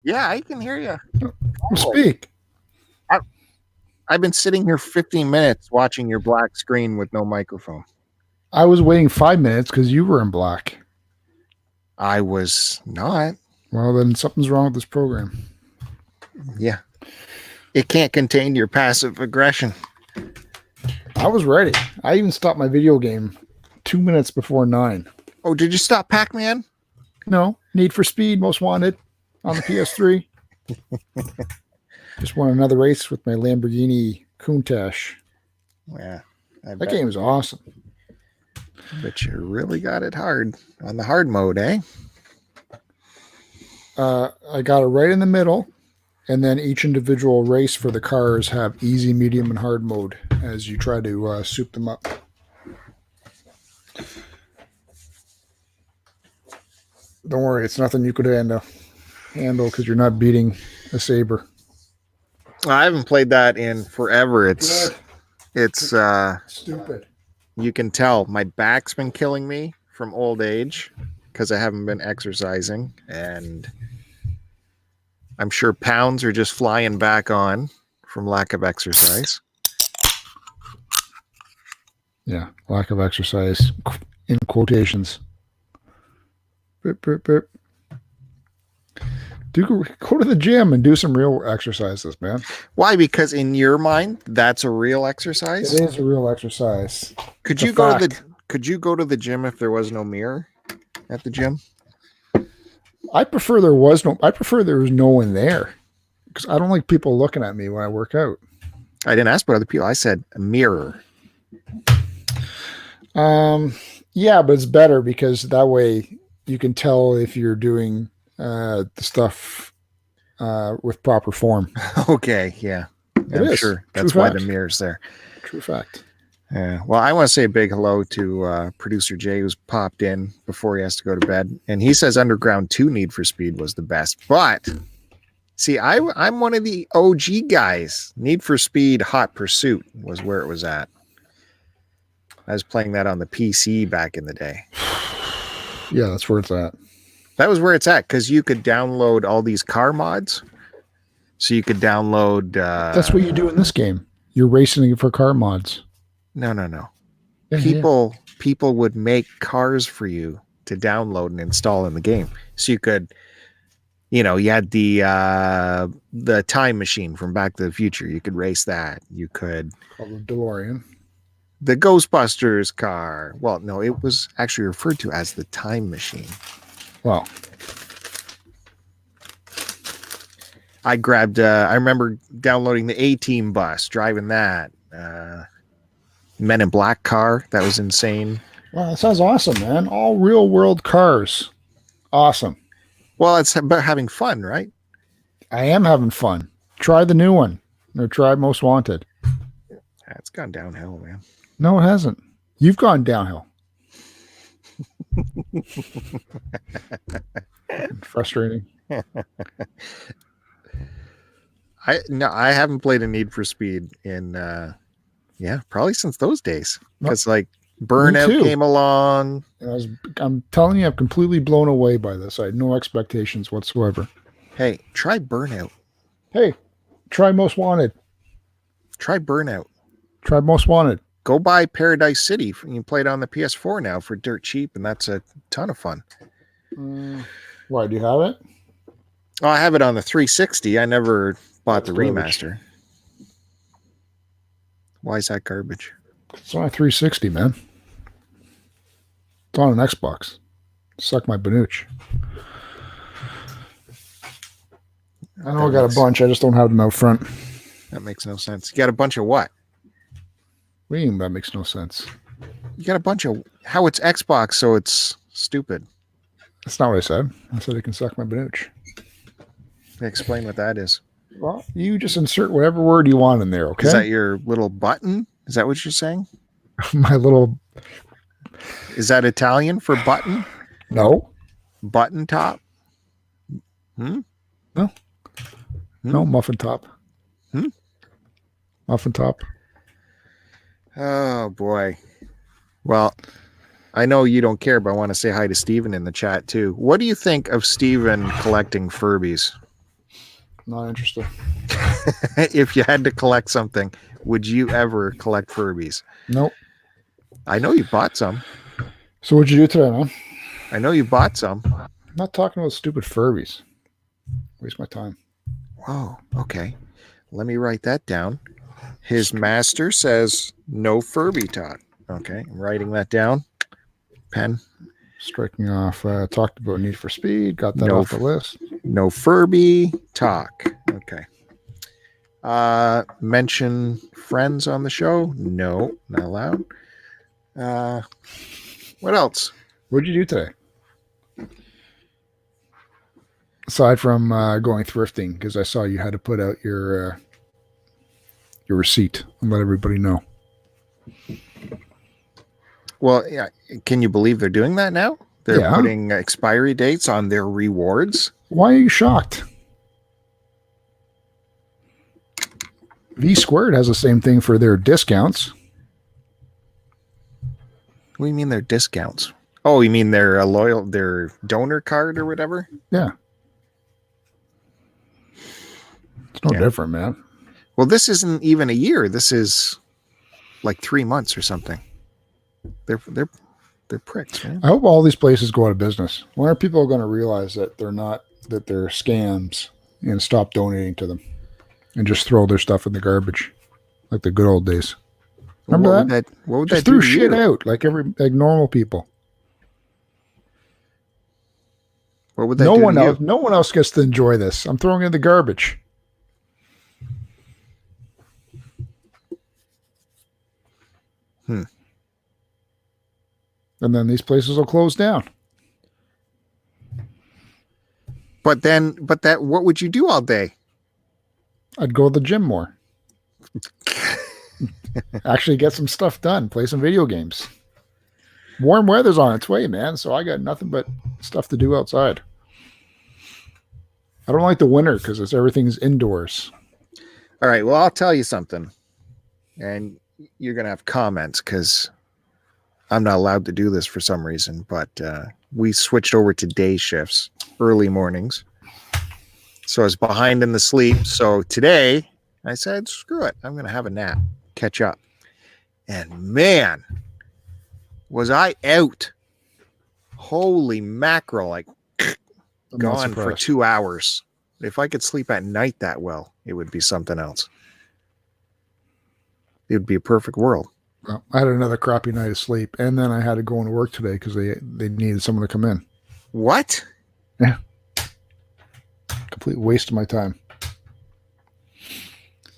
Yeah, I can hear you. Speak. I've been sitting here 15 minutes watching your black screen with no microphone. I was waiting 5 minutes because you were in black. I was not. Well, then something's wrong with this program. Yeah. It can't contain your passive aggression. I was ready. I even stopped my video game 2 minutes before 9. Oh, did you stop Pac-Man? No. Need for Speed, Most Wanted on the PS3. Just won another race with my Lamborghini Countach. Yeah. That game is awesome. But you really got it hard on the hard mode, eh? I got it right in the middle, and then each individual race for the cars have easy, medium, and hard mode as you try to soup them up. Don't worry, it's nothing you could handle because you're not beating a Saber. I haven't played that in forever. It's stupid. You can tell my back's been killing me from old age because I haven't been exercising, and I'm sure pounds are just flying back on from lack of exercise. Yeah, lack of exercise in quotations. Burp, burp, burp. Go to the gym and do some real exercises, man. Why? Because in your mind, that's a real exercise? It is a real exercise. Could you go to the gym if there was no mirror at the gym? I prefer there was no one there because I don't like people looking at me when I work out. I didn't ask about other people. I said a mirror. Yeah, but it's better because that way you can tell if you're doing the stuff with proper form. Okay, yeah. I'm sure that's why the mirror's there. True fact. Yeah. Well, I want to say a big hello to producer Jay, who's popped in before he has to go to bed. And he says Underground 2 Need for Speed was the best. But, see, I'm one of the OG guys. Need for Speed Hot Pursuit was where it was at. I was playing that on the PC back in the day. Yeah, that's where it's at. That was where it's at because you could download all these car mods. So you could download... that's what you do in this game. You're racing for car mods. No. Yeah, people would make cars for you to download and install in the game. So you could, you had the time machine from Back to the Future. You could race that. You could called the DeLorean. The Ghostbusters car. Well, no, it was actually referred to as the time machine. Well, I remember downloading the A-Team bus, driving that. Men in Black car. That was insane. Wow, that sounds awesome, man. All real world cars. Awesome. Well, it's about having fun, right? I am having fun. Try the new one. Or try Most Wanted. It's gone downhill, man. No, it hasn't. You've gone downhill. Frustrating. I haven't played a Need for Speed in probably since those days. Because like Burnout came along. I'm telling you, I'm completely blown away by this. I had no expectations whatsoever. Hey, try Burnout. Hey, try Most Wanted. Try Burnout. Try Most Wanted. Go buy Paradise City. You can play it on the PS4 now for dirt cheap, and that's a ton of fun. Why, do you have it? Oh, I have it on the 360. I never bought the remaster. Why is that garbage? It's on a 360, man. It's on an Xbox. Suck my banooch. I know I got a bunch. I just don't have them out front. That makes no sense. You got a bunch of what? What do you mean that makes no sense? You got a bunch of... How it's Xbox, so it's stupid. That's not what I said. I said it can suck my banooch. Explain what that is. Well, you just insert whatever word you want in there, okay? Is that your little button? Is that what you're saying? My little... Is that Italian for button? No. Button top? No. No, muffin top. Muffin top. Oh, boy. Well, I know you don't care, but I want to say hi to Steven in the chat, too. What do you think of Steven collecting Furbies? not interested. If you had to collect something, would you ever collect Furbies? Nope. I know you bought some. So what'd you do today, man? I know you bought some. I'm not talking about stupid Furbies. Waste my time. Whoa, okay. Let me write that down. His master says no Furby talk. Okay, I'm writing that down. Pen. Striking off. Talked about Need for Speed. Got that off the list. No Furby talk. Okay. Mention friends on the show? No, not allowed. What else? What'd you do today? Aside from going thrifting, because I saw you had to put out your receipt and let everybody know. Well, yeah. Can you believe they're doing that now? They're putting expiry dates on their rewards. Why are you shocked? V Squared has the same thing for their discounts. What do you mean their discounts? Oh, you mean their their donor card or whatever? Yeah. It's no different, man. Well, this isn't even a year. This is like 3 months or something. They're pricks, man. I hope all these places go out of business. When are people going to realize that they're scams and stop donating to them and just throw their stuff in the garbage like the good old days? Remember that? What would just that threw do to shit you? out like normal people. What would that no do one to else you? No one else gets to enjoy this. I'm throwing it in the garbage. And then these places will close down. But what would you do all day? I'd go to the gym more. Actually get some stuff done. Play some video games. Warm weather's on its way, man. So I got nothing but stuff to do outside. I don't like the winter because everything's indoors. All right. Well, I'll tell you something. And you're going to have comments because I'm not allowed to do this for some reason. But we switched over to day shifts, early mornings. So I was behind in the sleep. So today I said, screw it. I'm going to have a nap, catch up. And man, was I out. Holy mackerel. Like gone for 2 hours. If I could sleep at night that well, it would be something else. It would be a perfect world. Well, I had another crappy night of sleep. And then I had to go into work today because they needed someone to come in. What? Yeah. Complete waste of my time.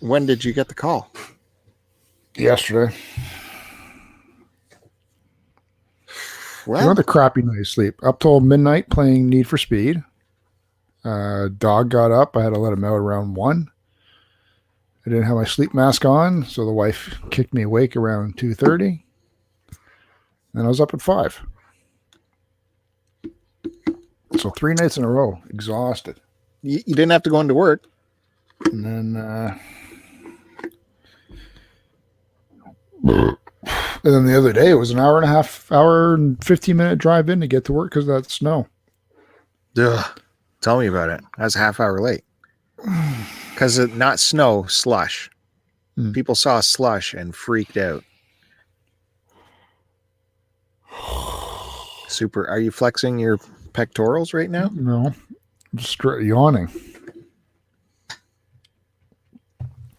When did you get the call? Yesterday. Well, another crappy night of sleep. Up till midnight playing Need for Speed. Dog got up. I had to let him out around 1. I didn't have my sleep mask on, so the wife kicked me awake around 2:30. And I was up at 5. So 3 nights in a row, exhausted. You didn't have to go into work. And then the other day, it was an hour and 15-minute drive in to get to work because of that snow. Ugh. Tell me about it. I was a half hour late. Because not snow, slush. People saw slush and freaked out. Super. Are you flexing your pectorals right now? No. I'm just yawning.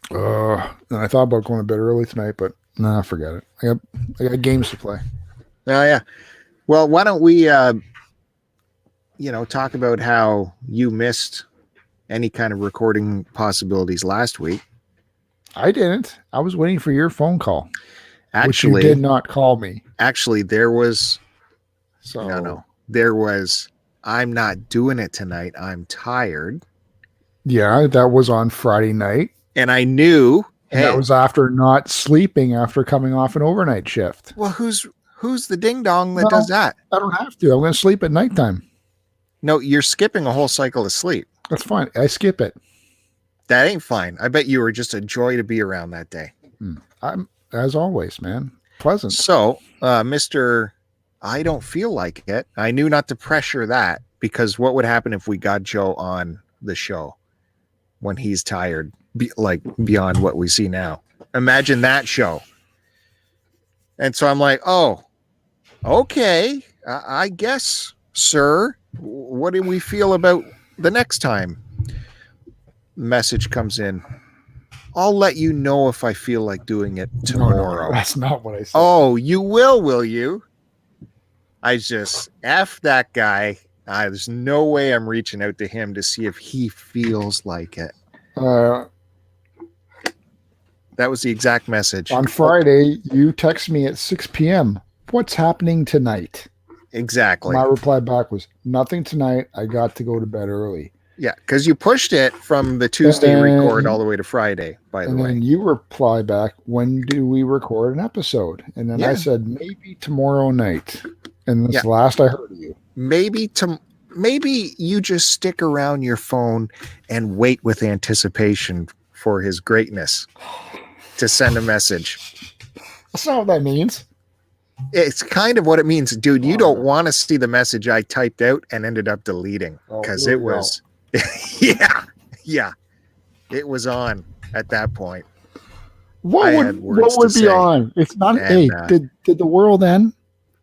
And I thought about going to bed early tonight, but nah, forget it. I got games to play. Oh, yeah. Well, why don't we, talk about how you missed any kind of recording possibilities last week. I didn't. I was waiting for your phone call. Actually, which you did not call me. Actually, there was. So no. There was. I'm not doing it tonight. I'm tired. Yeah, that was on Friday night. And I knew. And that was after not sleeping after coming off an overnight shift. Well, who's the ding dong that does that? I don't have to. I'm going to sleep at nighttime. No, you're skipping a whole cycle of sleep. That's fine. I skip it. That ain't fine. I bet you were just a joy to be around that day. I'm, as always, man. Pleasant. So, Mr. I don't feel like it. I knew not to pressure that because what would happen if we got Joe on the show? when he's tired, like beyond what we see now. Imagine that show. And so I'm like, oh, okay, I guess, sir. What do we feel about the next time? Message comes in. I'll let you know if I feel like doing it tomorrow. No, that's not what I said. Oh, you will you? I just F that guy. There's no way I'm reaching out to him to see if he feels like it. That was the exact message. On Friday, you text me at 6 p.m. What's happening tonight? Exactly. My reply back was, nothing tonight. I got to go to bed early. Yeah, because you pushed it from the Tuesday record all the way to Friday, by the way. And then you reply back, when do we record an episode? And then I said, maybe tomorrow night. And that's the last I heard of you. Maybe you just stick around your phone and wait with anticipation for his greatness to send a message. That's not what that means. It's kind of what it means, dude. You don't want to see the message I typed out and ended up deleting because it was, yeah, it was on at that point. What would be on? It's not. Hey, did the world end?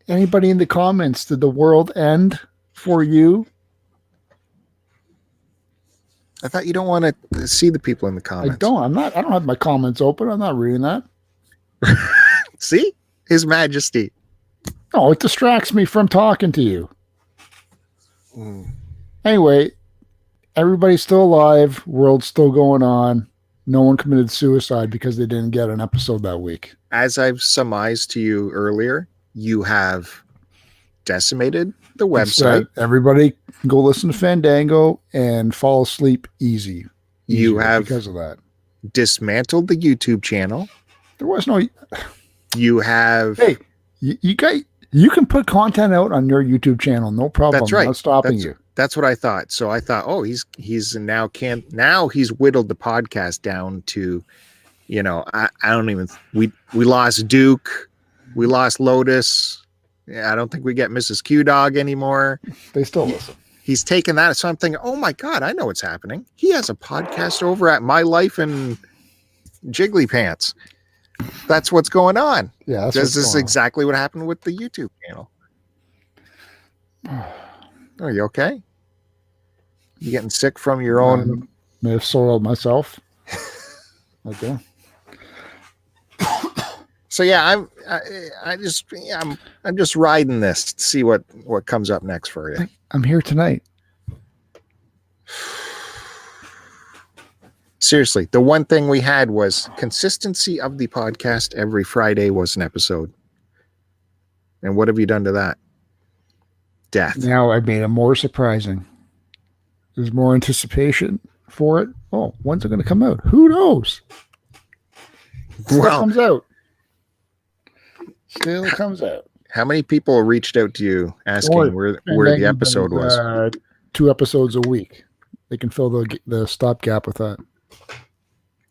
Anybody in the comments? Did the world end for you? I thought you don't want to see the people in the comments. I don't. I don't have my comments open. I'm not reading that. See? His Majesty. No, it distracts me from talking to you. Anyway, everybody's still alive. World's still going on. No one committed suicide because they didn't get an episode that week. As I've surmised to you earlier, you have decimated the website. Everybody go listen to Fandango and fall asleep easy. You have, because of that, dismantled the YouTube channel. There was no... You have... Hey, you can put content out on your YouTube channel. No problem. That's right. I'm not stopping you. That's what I thought. So I thought, oh, he's now he's whittled the podcast down to, I don't even... We lost Duke. We lost Lotus. I don't think we get Mrs. Q-Dog anymore. They still listen. He's taken that. So I'm thinking, oh my God, I know what's happening. He has a podcast over at My Life in Jiggly Pants. That's what's going on. Yeah. This is exactly what happened with the YouTube channel. Are you okay? You getting sick from your own? May have soiled myself. Okay. So yeah, I'm just riding this to see what comes up next for you. I'm here tonight. Seriously, the one thing we had was consistency of the podcast. Every Friday was an episode. And what have you done to that? Death. Now I made it more surprising. There's more anticipation for it. Oh, when's it going to come out? Who knows? Still comes out. Still comes out. How many people reached out to you asking where the episode was? 2 episodes a week. They can fill the stopgap with that.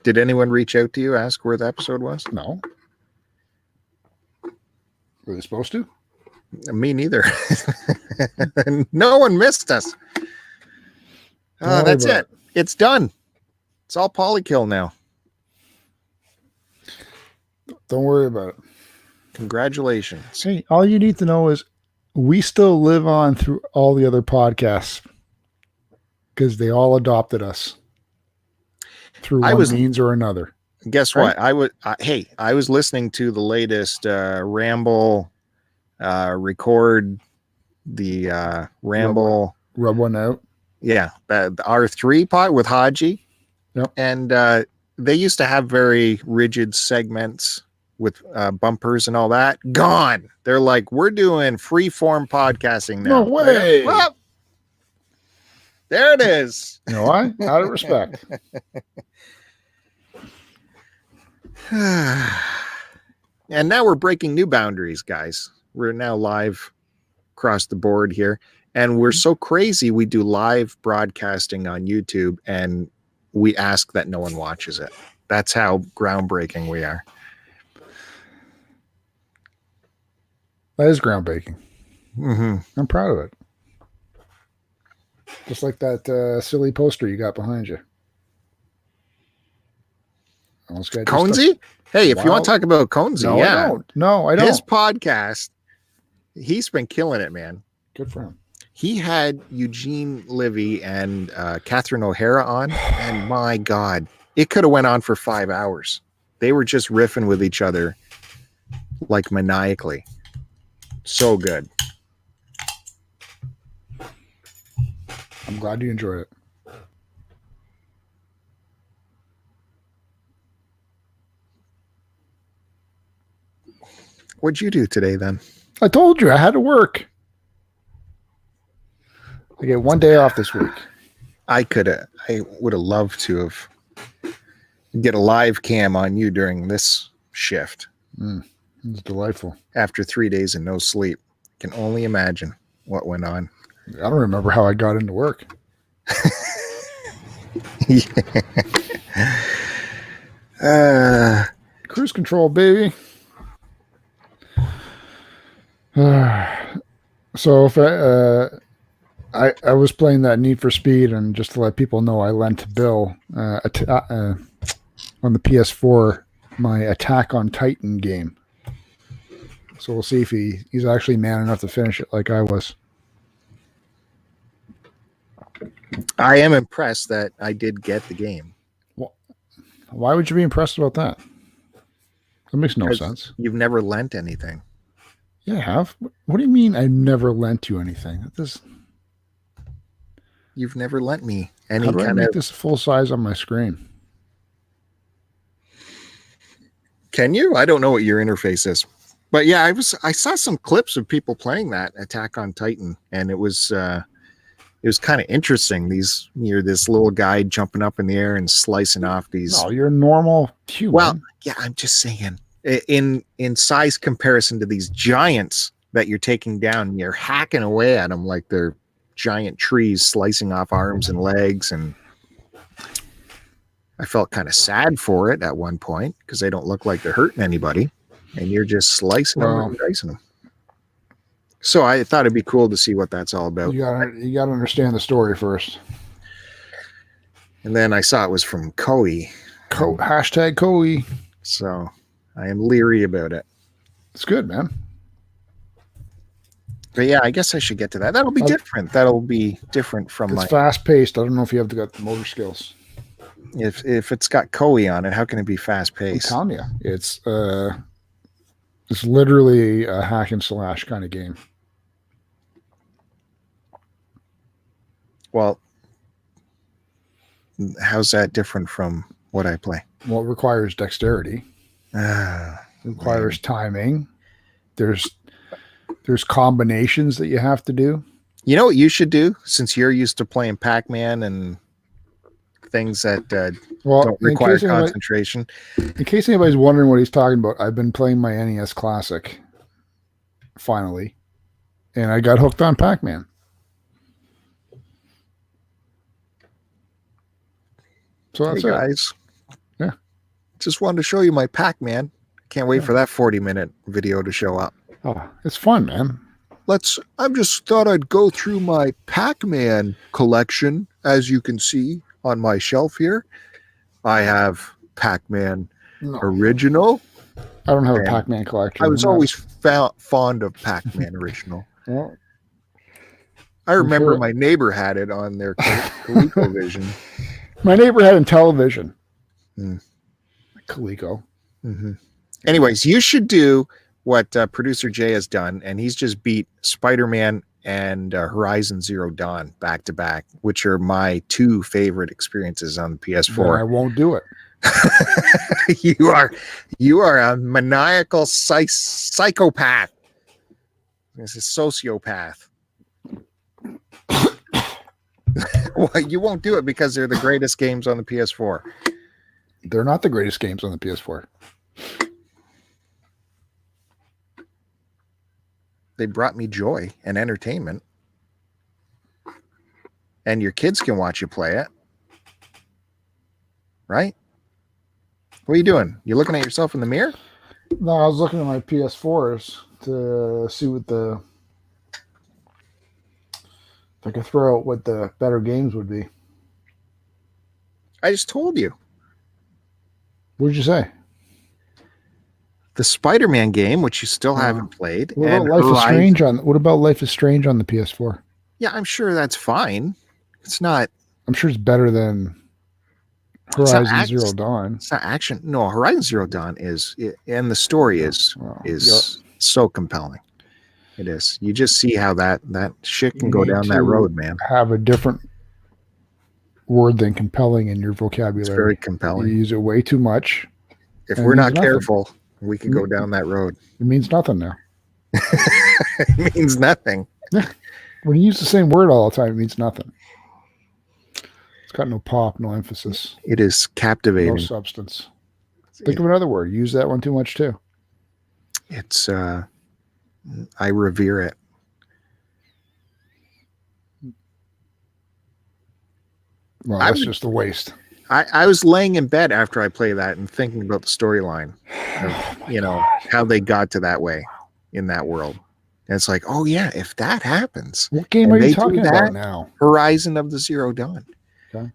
Did anyone reach out to you, ask where the episode was? No. Were they supposed to? Me neither. No one missed us. That's it. It's done. It's all Polykill now. Don't worry about it. Congratulations. Hey, all you need to know is we still live on through all the other podcasts because they all adopted us through one means or another. Guess what? I was listening to the latest Ramble record the Ramble Rub One Out. Yeah, the R3 pod with Haji. Yep. And they used to have very rigid segments with bumpers and all that. Gone. They're like, we're doing free form podcasting now. No way. Well, there it is. You know why? Out of respect. And now we're breaking new boundaries, guys. We're now live across the board here. And we're so crazy, we do live broadcasting on YouTube and we ask that no one watches it. That's how groundbreaking we are. That is groundbreaking. Mm-hmm. I'm proud of it. Just like that silly poster you got behind you. This guy just Conesy? Hey, if you want to talk about Conesy, No, yeah. I don't. No, I don't. His podcast, he's been killing it, man. Good for him. He had Eugene Livy and Catherine O'Hara on, and my God, it could have went on for 5 hours. They were just riffing with each other like maniacally. So good. I'm glad you enjoyed it. What'd you do today then? I told you I had to work. I get 1 day off this week. I would have loved to have get a live cam on you during this shift. It's delightful. After 3 days and no sleep. Can only imagine what went on. I don't remember how I got into work. Cruise control, baby. So if I was playing that Need for Speed, and just to let people know, I lent Bill on the PS4 my Attack on Titan game. So we'll see if he's actually man enough to finish it like I was. I am impressed that I did get the game. Why would you be impressed about that? That makes no sense. You've never lent anything. Yeah, I have. What do you mean I never lent you anything? You've never lent me any How do I kind make of... this full size on my screen? Can you? I don't know what your interface is. But yeah, I saw some clips of people playing that Attack on Titan, and it was kind of interesting. You're this little guy jumping up in the air and slicing off these. No, you're a normal human. Well, yeah, I'm just saying, in size comparison to these giants that you're taking down, you're hacking away at them like they're giant trees, slicing off arms and legs, and I felt kind of sad for it at one point because they don't look like they're hurting anybody, and you're just slicing them and dicing them. So I thought it'd be cool to see what that's all about. You gotta understand the story first. And then I saw it was from Koei. Hashtag Koei. So I am leery about it. It's good, man. But yeah, I guess I should get to that. That'll be different. That'll be different from It's fast paced. I don't know if you have got the motor skills. If it's got Koei on it, how can it be fast paced? I'm telling you, it's literally a hack and slash kind of game. Well, how's that different from what I play? Well, it requires dexterity. Requires timing. There's combinations that you have to do. You know what you should do, since you're used to playing Pac-Man and things that don't require concentration. In case anybody's wondering what he's talking about, I've been playing my NES Classic finally, and I got hooked on Pac-Man. So that's hey guys. Yeah. Just wanted to show you my Pac-Man. Can't wait for that 40-minute video to show up. Oh, it's fun, man. I just thought I'd go through my Pac-Man collection. As you can see on my shelf here, I have Pac-Man Original. I don't have a Pac-Man collection. I was always fond of Pac-Man Original. Well, I remember my neighbor had it on their ColecoVision. My neighbor had in television. Coleco. Mm-hmm. Anyways, you should do what producer Jay has done, and he's just beat Spider-Man and Horizon Zero Dawn back to back, which are my two favorite experiences on the PS4. Then I won't do it. You are a maniacal psychopath. This is sociopath. Well, you won't do it because they're the greatest games on the PS4. They're not the greatest games on the PS4. They brought me joy and entertainment. And your kids can watch you play it. Right? What are you doing? You looking at yourself in the mirror? No, I was looking at my PS4s to see what if I could throw out what the better games would be. I just told you. What did you say? The Spider-Man game, which you still haven't played, What and about Life is Horizon. Strange on? What about Life is Strange on the PS4? Yeah, I'm sure that's fine. It's not. I'm sure it's better than Horizon Zero Dawn. It's not action. No, Horizon Zero Dawn is, and the story is so compelling. It is. You just see how that shit can go down that road, man. Have a different word than compelling in your vocabulary. It's very compelling. You use it way too much. If we're not careful, we can go down that road. It means nothing now. It means nothing. When you use the same word all the time, it means nothing. It's got no pop, no emphasis. It is captivating. No substance. Think of another word. Use that one too much too. It's I revere it. Well, that's just a waste. I was laying in bed after I played that and thinking about the storyline of, how they got to that way in that world. And it's like, oh yeah, if that happens. What game are you talking about now? Horizon of the Zero Dawn. Okay.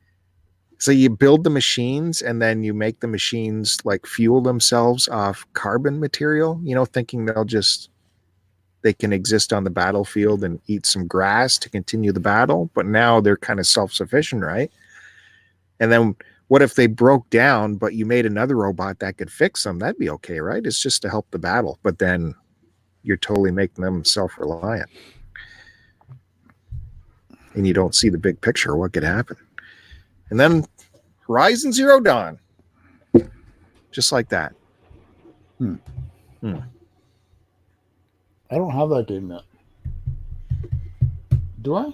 So you build the machines and then you make the machines like fuel themselves off carbon material, thinking they can exist on the battlefield and eat some grass to continue the battle. But now they're kind of self-sufficient, right? And then what if they broke down, but you made another robot that could fix them? That'd be okay, right? It's just to help the battle. But then you're totally making them self-reliant. And you don't see the big picture of what could happen. And then Horizon Zero Dawn. Just like that. I don't have that game yet. Do I?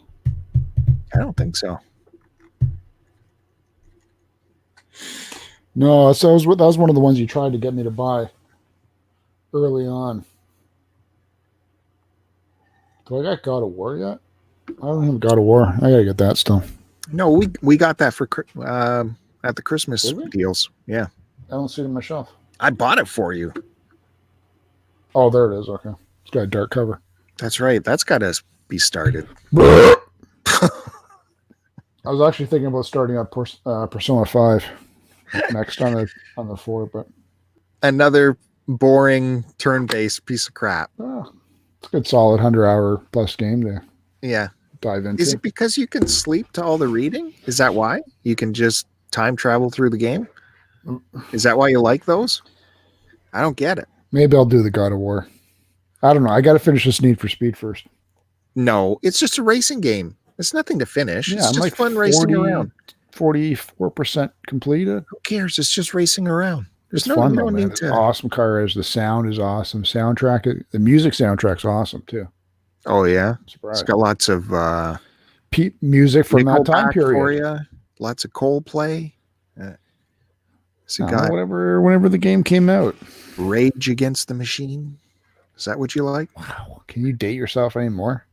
I don't think so. No, so that was one of the ones you tried to get me to buy early on. Do I got God of War yet? I don't have God of War. I gotta get that still. No, we got that for at the Christmas deals. Yeah, I don't see it on my shelf. I bought it for you. Oh, there it is. Okay, it's got a dark cover. That's right. That's got to be started. I was actually thinking about starting up Persona 5 next on the 4, but another boring turn-based piece of crap. It's a good solid 100-hour plus game to dive into. Is it because you can sleep to all the reading? Is that why you can just time travel through the game? Is that why you like those? I don't get it. Maybe I'll do the God of War. I don't know. I got to finish this Need for Speed first. No, it's just a racing game. It's nothing to finish. Yeah, it's just fun racing around. 44% completed. Who cares? It's just racing around. It's fun though, man. It's awesome car is. The sound is awesome. The music soundtrack's awesome too. Oh yeah, it's got lots of music from that time period for you. Lots of Coldplay. Whenever the game came out. Rage Against the Machine. Is that what you like? Wow. Can you date yourself anymore?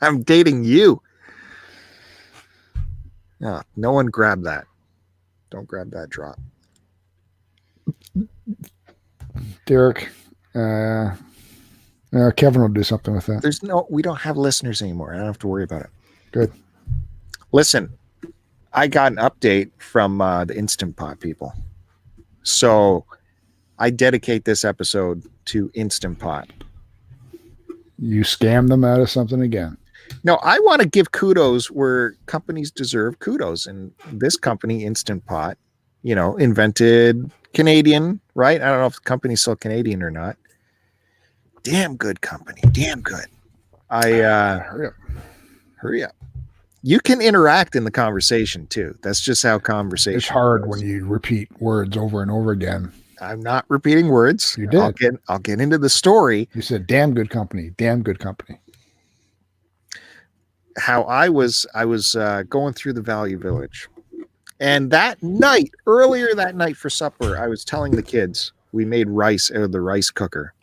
I'm dating you. No one grab that. Don't grab that drop. Derek, Kevin will do something with that. We don't have listeners anymore. I don't have to worry about it. Good. Listen, I got an update from the Instant Pot people. So I dedicate this episode to Instant Pot. You scammed them out of something again. No, I want to give kudos where companies deserve kudos. And this company, Instant Pot, invented Canadian, right? I don't know if the company's still Canadian or not. Damn good company. Damn good. Hurry up. You can interact in the conversation too. That's just how conversation It's hard goes. when you repeat words over and over again. I'm not repeating words. You did. I'll get into the story. You said damn good company. Damn good company. How I was going through the Value Village. And earlier that night for supper, I was telling the kids we made rice out of the rice cooker.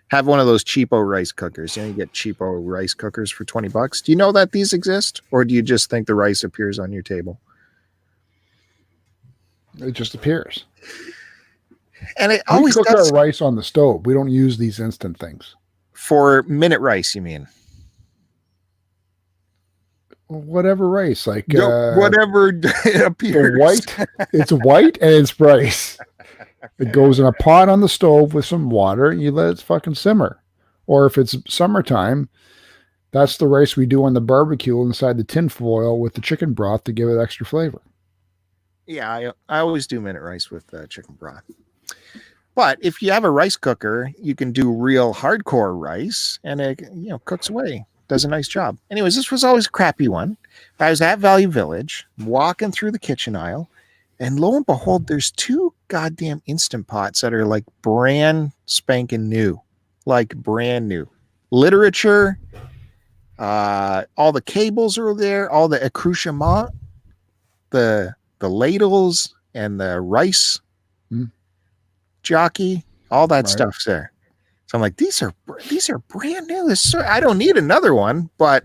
Have one of those cheapo rice cookers. You get cheapo rice cookers for $20. Do you know that these exist? Or do you just think the rice appears on your table? It just appears. And it always cook our rice on the stove. We don't use these instant things. For minute rice, you mean? whatever rice, like Whatever the appears. white. It's white and it's rice. It goes in a pot on the stove with some water. And you let it fucking simmer. Or if it's summertime, that's the rice we do on the barbecue inside the tin foil with the chicken broth to give it extra flavor. Yeah, I always do minute rice with chicken broth. But if you have a rice cooker, you can do real hardcore rice, and it cooks away. Does a nice job. Anyways, this was always a crappy one. I was at Value Village, walking through the kitchen aisle, and lo and behold, there's 2 goddamn Instant Pots that are like brand spanking new, like brand new. Literature, all the cables are there, all the accoutrement, the ladles and the rice jockey, all that stuff's there. So I'm like, these are brand new. I don't need another one, but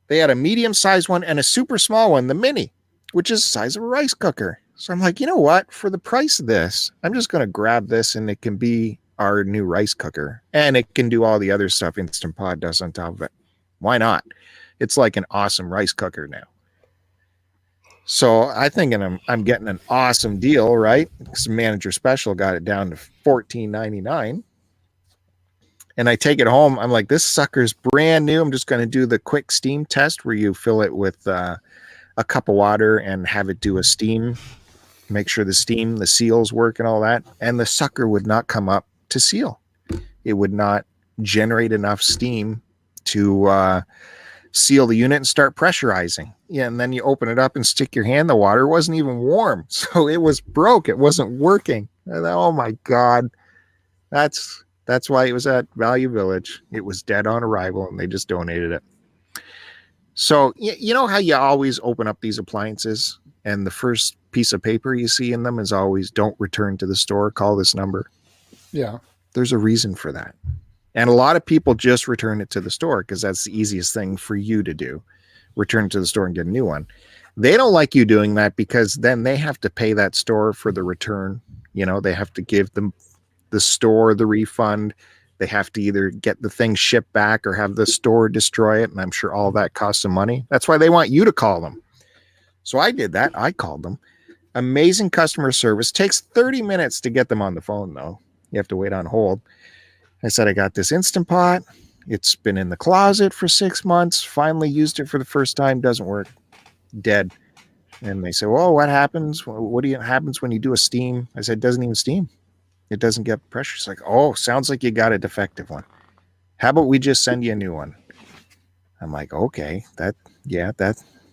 they had a medium-sized one and a super small one, the mini, which is the size of a rice cooker. So I'm like, you know what? For the price of this, I'm just going to grab this, and it can be our new rice cooker, and it can do all the other stuff Instant Pod does on top of it. Why not? It's like an awesome rice cooker now. So I think I'm getting an awesome deal, right? Because Manager Special got it down to $14.99. And I take it home. I'm like, this sucker's brand new. I'm just going to do the quick steam test where you fill it with a cup of water and have it do a steam. Make sure the seals work and all that. And the sucker would not come up to seal. It would not generate enough steam to seal the unit and start pressurizing. Yeah, and then you open it up and stick your hand in the water. It wasn't even warm. So it was broke. It wasn't working. And, oh my God. That's why it was at Value Village. It was dead on arrival, and they just donated it. So you know how you always open up these appliances and the first piece of paper you see in them is always, don't return to the store, call this number. Yeah. There's a reason for that. And a lot of people just return it to the store because that's the easiest thing for you to do. Return it to the store and get a new one. They don't like you doing that because then they have to pay that store for the return. They have to give them the store the refund. They have to either get the thing shipped back or have the store destroy it. And I'm sure all that costs some money. That's why they want you to call them. So I did that. I called them. Amazing customer service. Takes 30 minutes to get them on the phone, though. You have to wait on hold. I said, I got this Instant Pot. It's been in the closet for 6 months. Finally used it for the first time. Doesn't work. Dead. And they said, well, what happens? What happens when you do a steam? I said, it doesn't even steam. It doesn't get pressure. It's like, oh, sounds like you got a defective one. How about we just send you a new one? I'm like, okay, that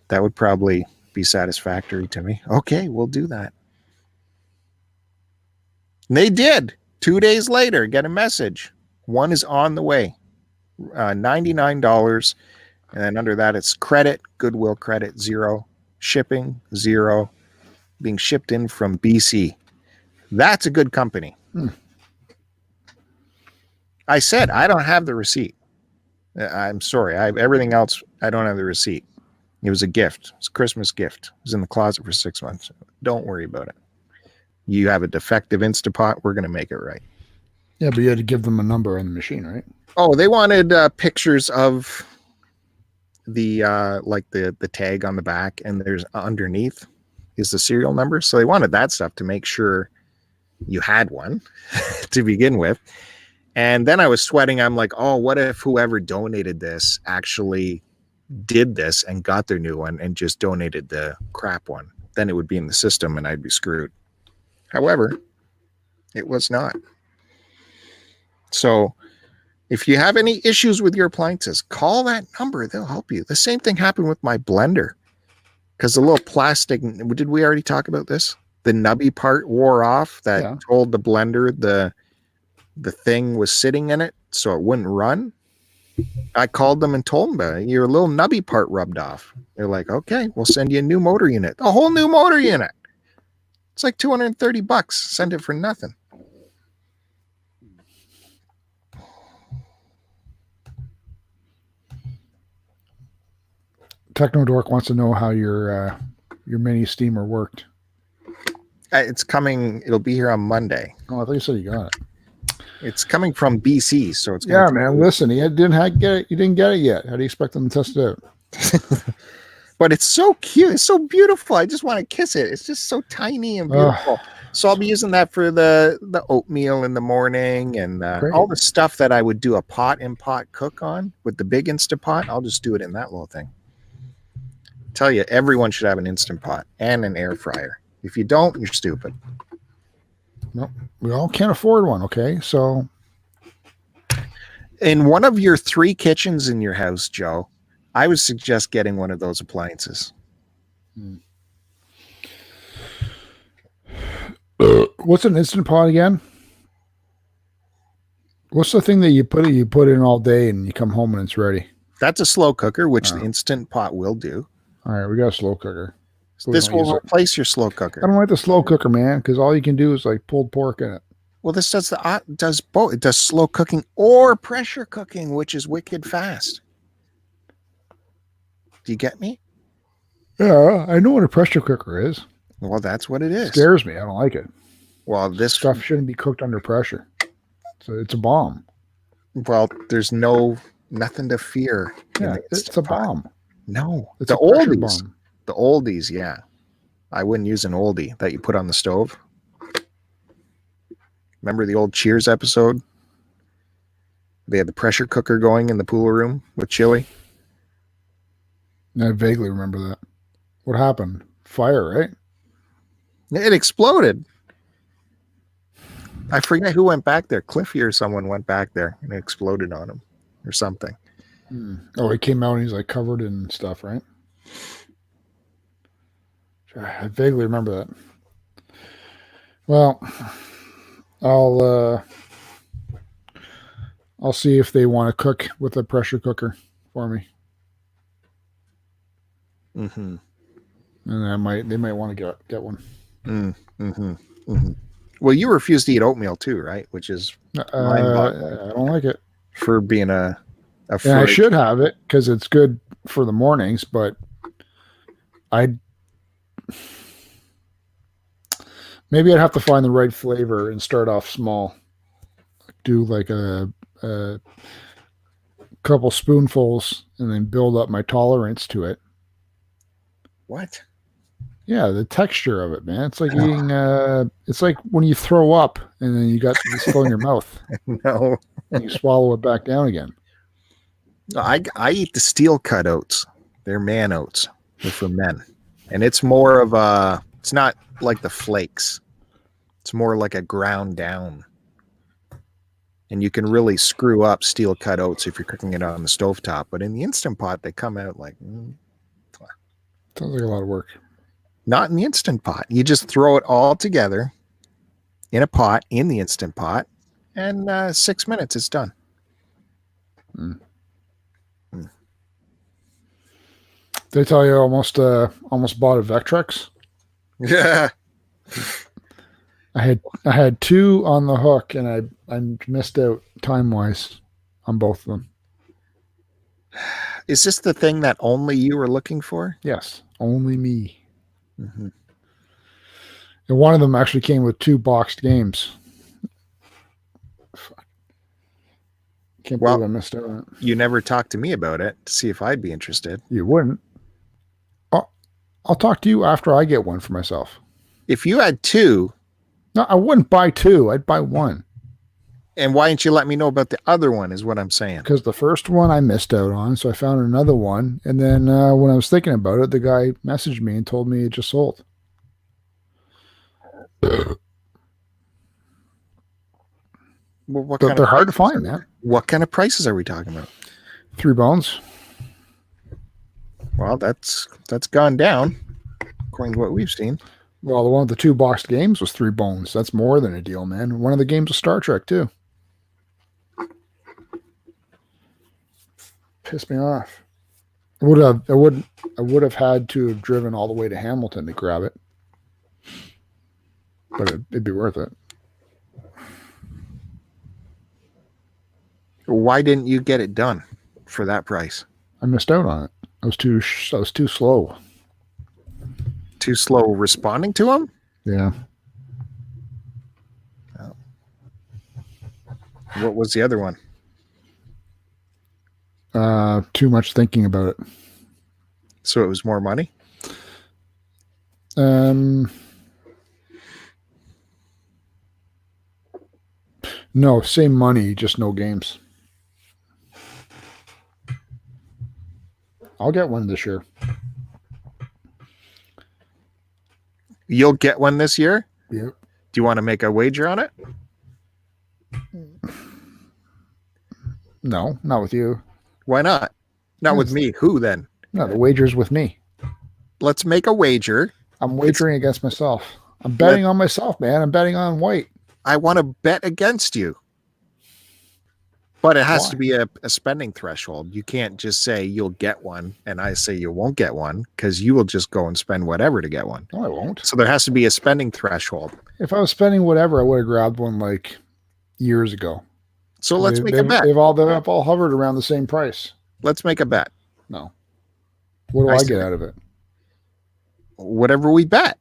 would probably be satisfactory to me. Okay, we'll do that. And they did. 2 days later, get a message. One is on the way. $99. And then under that, it's credit, Goodwill credit, 0. Shipping, 0. Being shipped in from BC. That's a good company. I said, I don't have the receipt. I'm sorry. I have everything else. I don't have the receipt. It was a gift. It's a Christmas gift. It was in the closet for 6 months. Don't worry about it. You have a defective Instant Pot. We're going to make it right. Yeah, but you had to give them a number on the machine, right? Oh, they wanted pictures of the the tag on the back, and there's underneath is the serial number. So they wanted that stuff to make sure you had one to begin with. And then I was sweating. I'm like, oh, what if whoever donated this actually did this and got their new one and just donated the crap one? Then it would be in the system and I'd be screwed. However, it was not. So if you have any issues with your appliances, call that number. They'll help you. The same thing happened with my blender because the little plastic, did we already talk about this? The nubby part wore off that told the blender the thing was sitting in it so it wouldn't run. I called them and told them about it. Your little nubby part rubbed off. They're like, okay, we'll send you a new motor unit. A whole new motor unit. It's like $230. Send it for nothing. Technodork wants to know how your mini steamer worked. It's coming. It'll be here on Monday. Oh, I thought you said you got it. It's coming from BC, so it's man. Listen, he didn't get it. You didn't get it yet. How do you expect them to test it out? But it's so cute. It's so beautiful. I just want to kiss it. It's just so tiny and beautiful. So I'll be using that for the oatmeal in the morning and all the stuff that I would do a pot cook on with the big Instant Pot. I'll just do it in that little thing. Tell you, everyone should have an Instant Pot and an air fryer. If you don't, you're stupid. No, we all can't afford one. Okay, so in one of your 3 kitchens in your house, Joe, I would suggest getting one of those appliances. What's an Instant Pot again? What's the thing that you put in all day and you come home and it's ready? That's a slow cooker, which the Instant Pot will do. All right, we got a slow cooker. So this will replace your slow cooker. I don't like the slow cooker, man, because all you can do is like pulled pork in it. Well, this does both. It does slow cooking or pressure cooking, which is wicked fast. Do you get me? Yeah, I know what a pressure cooker is. Well, that's what it is. It scares me. I don't like it. Well, this stuff shouldn't be cooked under pressure. So it's a bomb. Well, there's nothing to fear. Yeah, it's a bomb. No, it's the a pressure oldies. bomb. The oldies, yeah. I wouldn't use an oldie that you put on the stove. Remember the old Cheers episode? They had the pressure cooker going in the pool room with chili. I vaguely remember that. What happened? Fire, right? It exploded. I forget who went back there. Cliffy or someone went back there and it exploded on him or something. Oh, he came out and he's like covered in stuff, right? I vaguely remember that. Well, I'll see if they want to cook with a pressure cooker for me. Mm-hmm. And they might want to get one. Mm-hmm. Mm-hmm. Well, you refuse to eat oatmeal too, right? Which is I don't like it for being a and I should have it because it's good for the mornings, but maybe I'd have to find the right flavor and start off small. Do like a couple spoonfuls and then build up my tolerance to it. What? Yeah, the texture of it, man. It's like eating. It's like when you throw up and then you got this still in your mouth. No, and you swallow it back down again. I eat the steel cut oats. They're man oats. They're for men, and it's more of a. It's not like the flakes. It's more like a ground down. And you can really screw up steel cut oats if you're cooking it on the stovetop. But in the Instant Pot, they come out like. Sounds like a lot of work. Not in the Instant Pot. You just throw it all together in a pot in the Instant Pot, and 6 minutes it's done. Did I tell you I almost bought a Vectrex? Yeah. I had 2 on the hook, and I missed out time-wise on both of them. Is this the thing that only you were looking for? Yes, only me. Mm-hmm. And one of them actually came with 2 boxed games. Fuck. Can't believe I missed out on it. You never talked to me about it to see if I'd be interested. You wouldn't. I'll talk to you after I get one for myself. If you had 2... No, I wouldn't buy 2. I'd buy 1. And why didn't you let me know about the other one is what I'm saying. Because the first one I missed out on, so I found another one. And then when I was thinking about it, the guy messaged me and told me it just sold. Well, but they're hard to find, man. What kind of prices are we talking about? 3 bones. Well, that's gone down, according to what we've seen. Well, the one with the 2 boxed games was 3 bones. That's more than a deal, man. One of the games was Star Trek, too. Pissed me off. I would have had to have driven all the way to Hamilton to grab it. But it'd be worth it. Why didn't you get it done for that price? I missed out on it. I was too slow. Too slow responding to them? Yeah. Oh. What was the other one? Too much thinking about it. So it was more money? No, same money, just no games. I'll get one this year. You'll get one this year? Yep. Do you want to make a wager on it? No, not with you. Why not? Not with me. Who then? No, the wager's with me. Let's make a wager. I'm wagering against myself. I'm betting on myself, man. I'm betting on white. I want to bet against you. But it has to be a spending threshold. You can't just say you'll get one and I say you won't get one, because you will just go and spend whatever to get one. No, I won't. So there has to be a spending threshold. If I was spending whatever, I would have grabbed one like years ago. So let's make a bet. They've all hovered around the same price. Let's make a bet. No. What do I get out of it? Whatever we bet.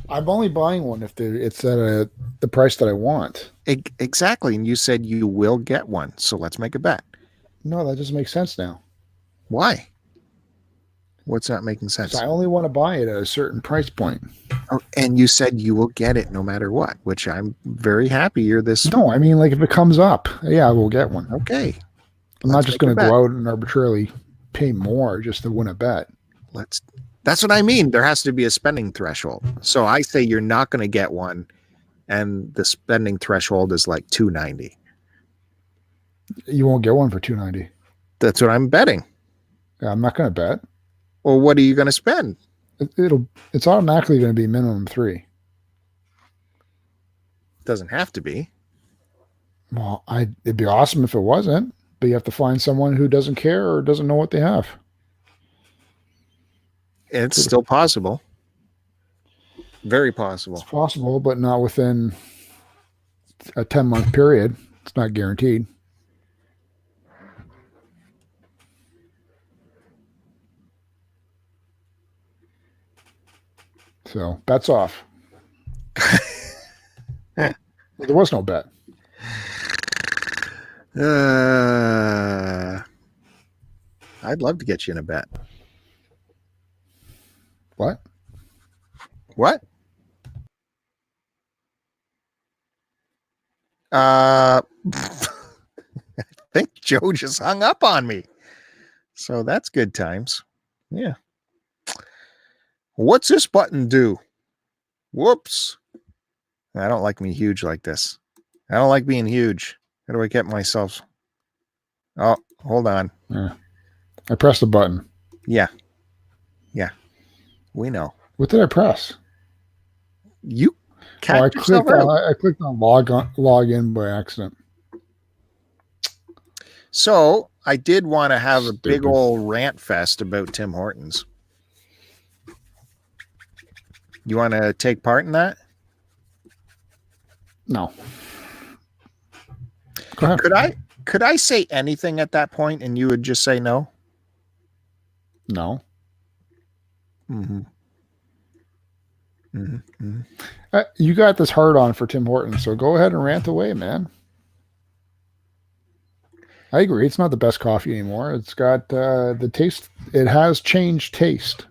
I'm only buying one if it's at the price that I want. Exactly. And you said you will get one. So let's make a bet. No, that doesn't make sense now. Why? What's not making sense? I only want to buy it at a certain price point. Oh, and you said you will get it no matter what, which I'm very happy you're this. No, I mean, like if it comes up, yeah, I will get one. Okay. I'm not just going to go out and arbitrarily pay more just to win a bet. That's what I mean. There has to be a spending threshold. So I say you're not going to get one, and the spending threshold is like $290. You won't get one for $290. That's what I'm betting. Yeah, I'm not going to bet. Well, what are you going to spend? It's automatically going to be minimum $3. Doesn't have to be. Well, it'd be awesome if it wasn't, but you have to find someone who doesn't care or doesn't know what they have. It's still possible. Very possible. It's possible, but not within a 10-month period. It's not guaranteed. So, bet's off. There was no bet. I'd love to get you in a bet. What? What? I think Joe just hung up on me. So that's good times. Yeah. What's this button do? Whoops. I don't like me huge like this. I don't like being huge. How do I get myself? Oh, hold on. Yeah. I pressed the button. Yeah. Yeah. We know. What did I press? You I clicked on log in by accident. So I did want to have a big old rant fest about Tim Hortons. You want to take part in that? No. Go ahead. Could I say anything at that point and you would just say no? No. Mm-hmm. Mm-hmm. Mm-hmm. You got this hard on for Tim Hortons, so go ahead and rant away, man. I agree. It's not the best coffee anymore. It's got the taste. It has changed taste.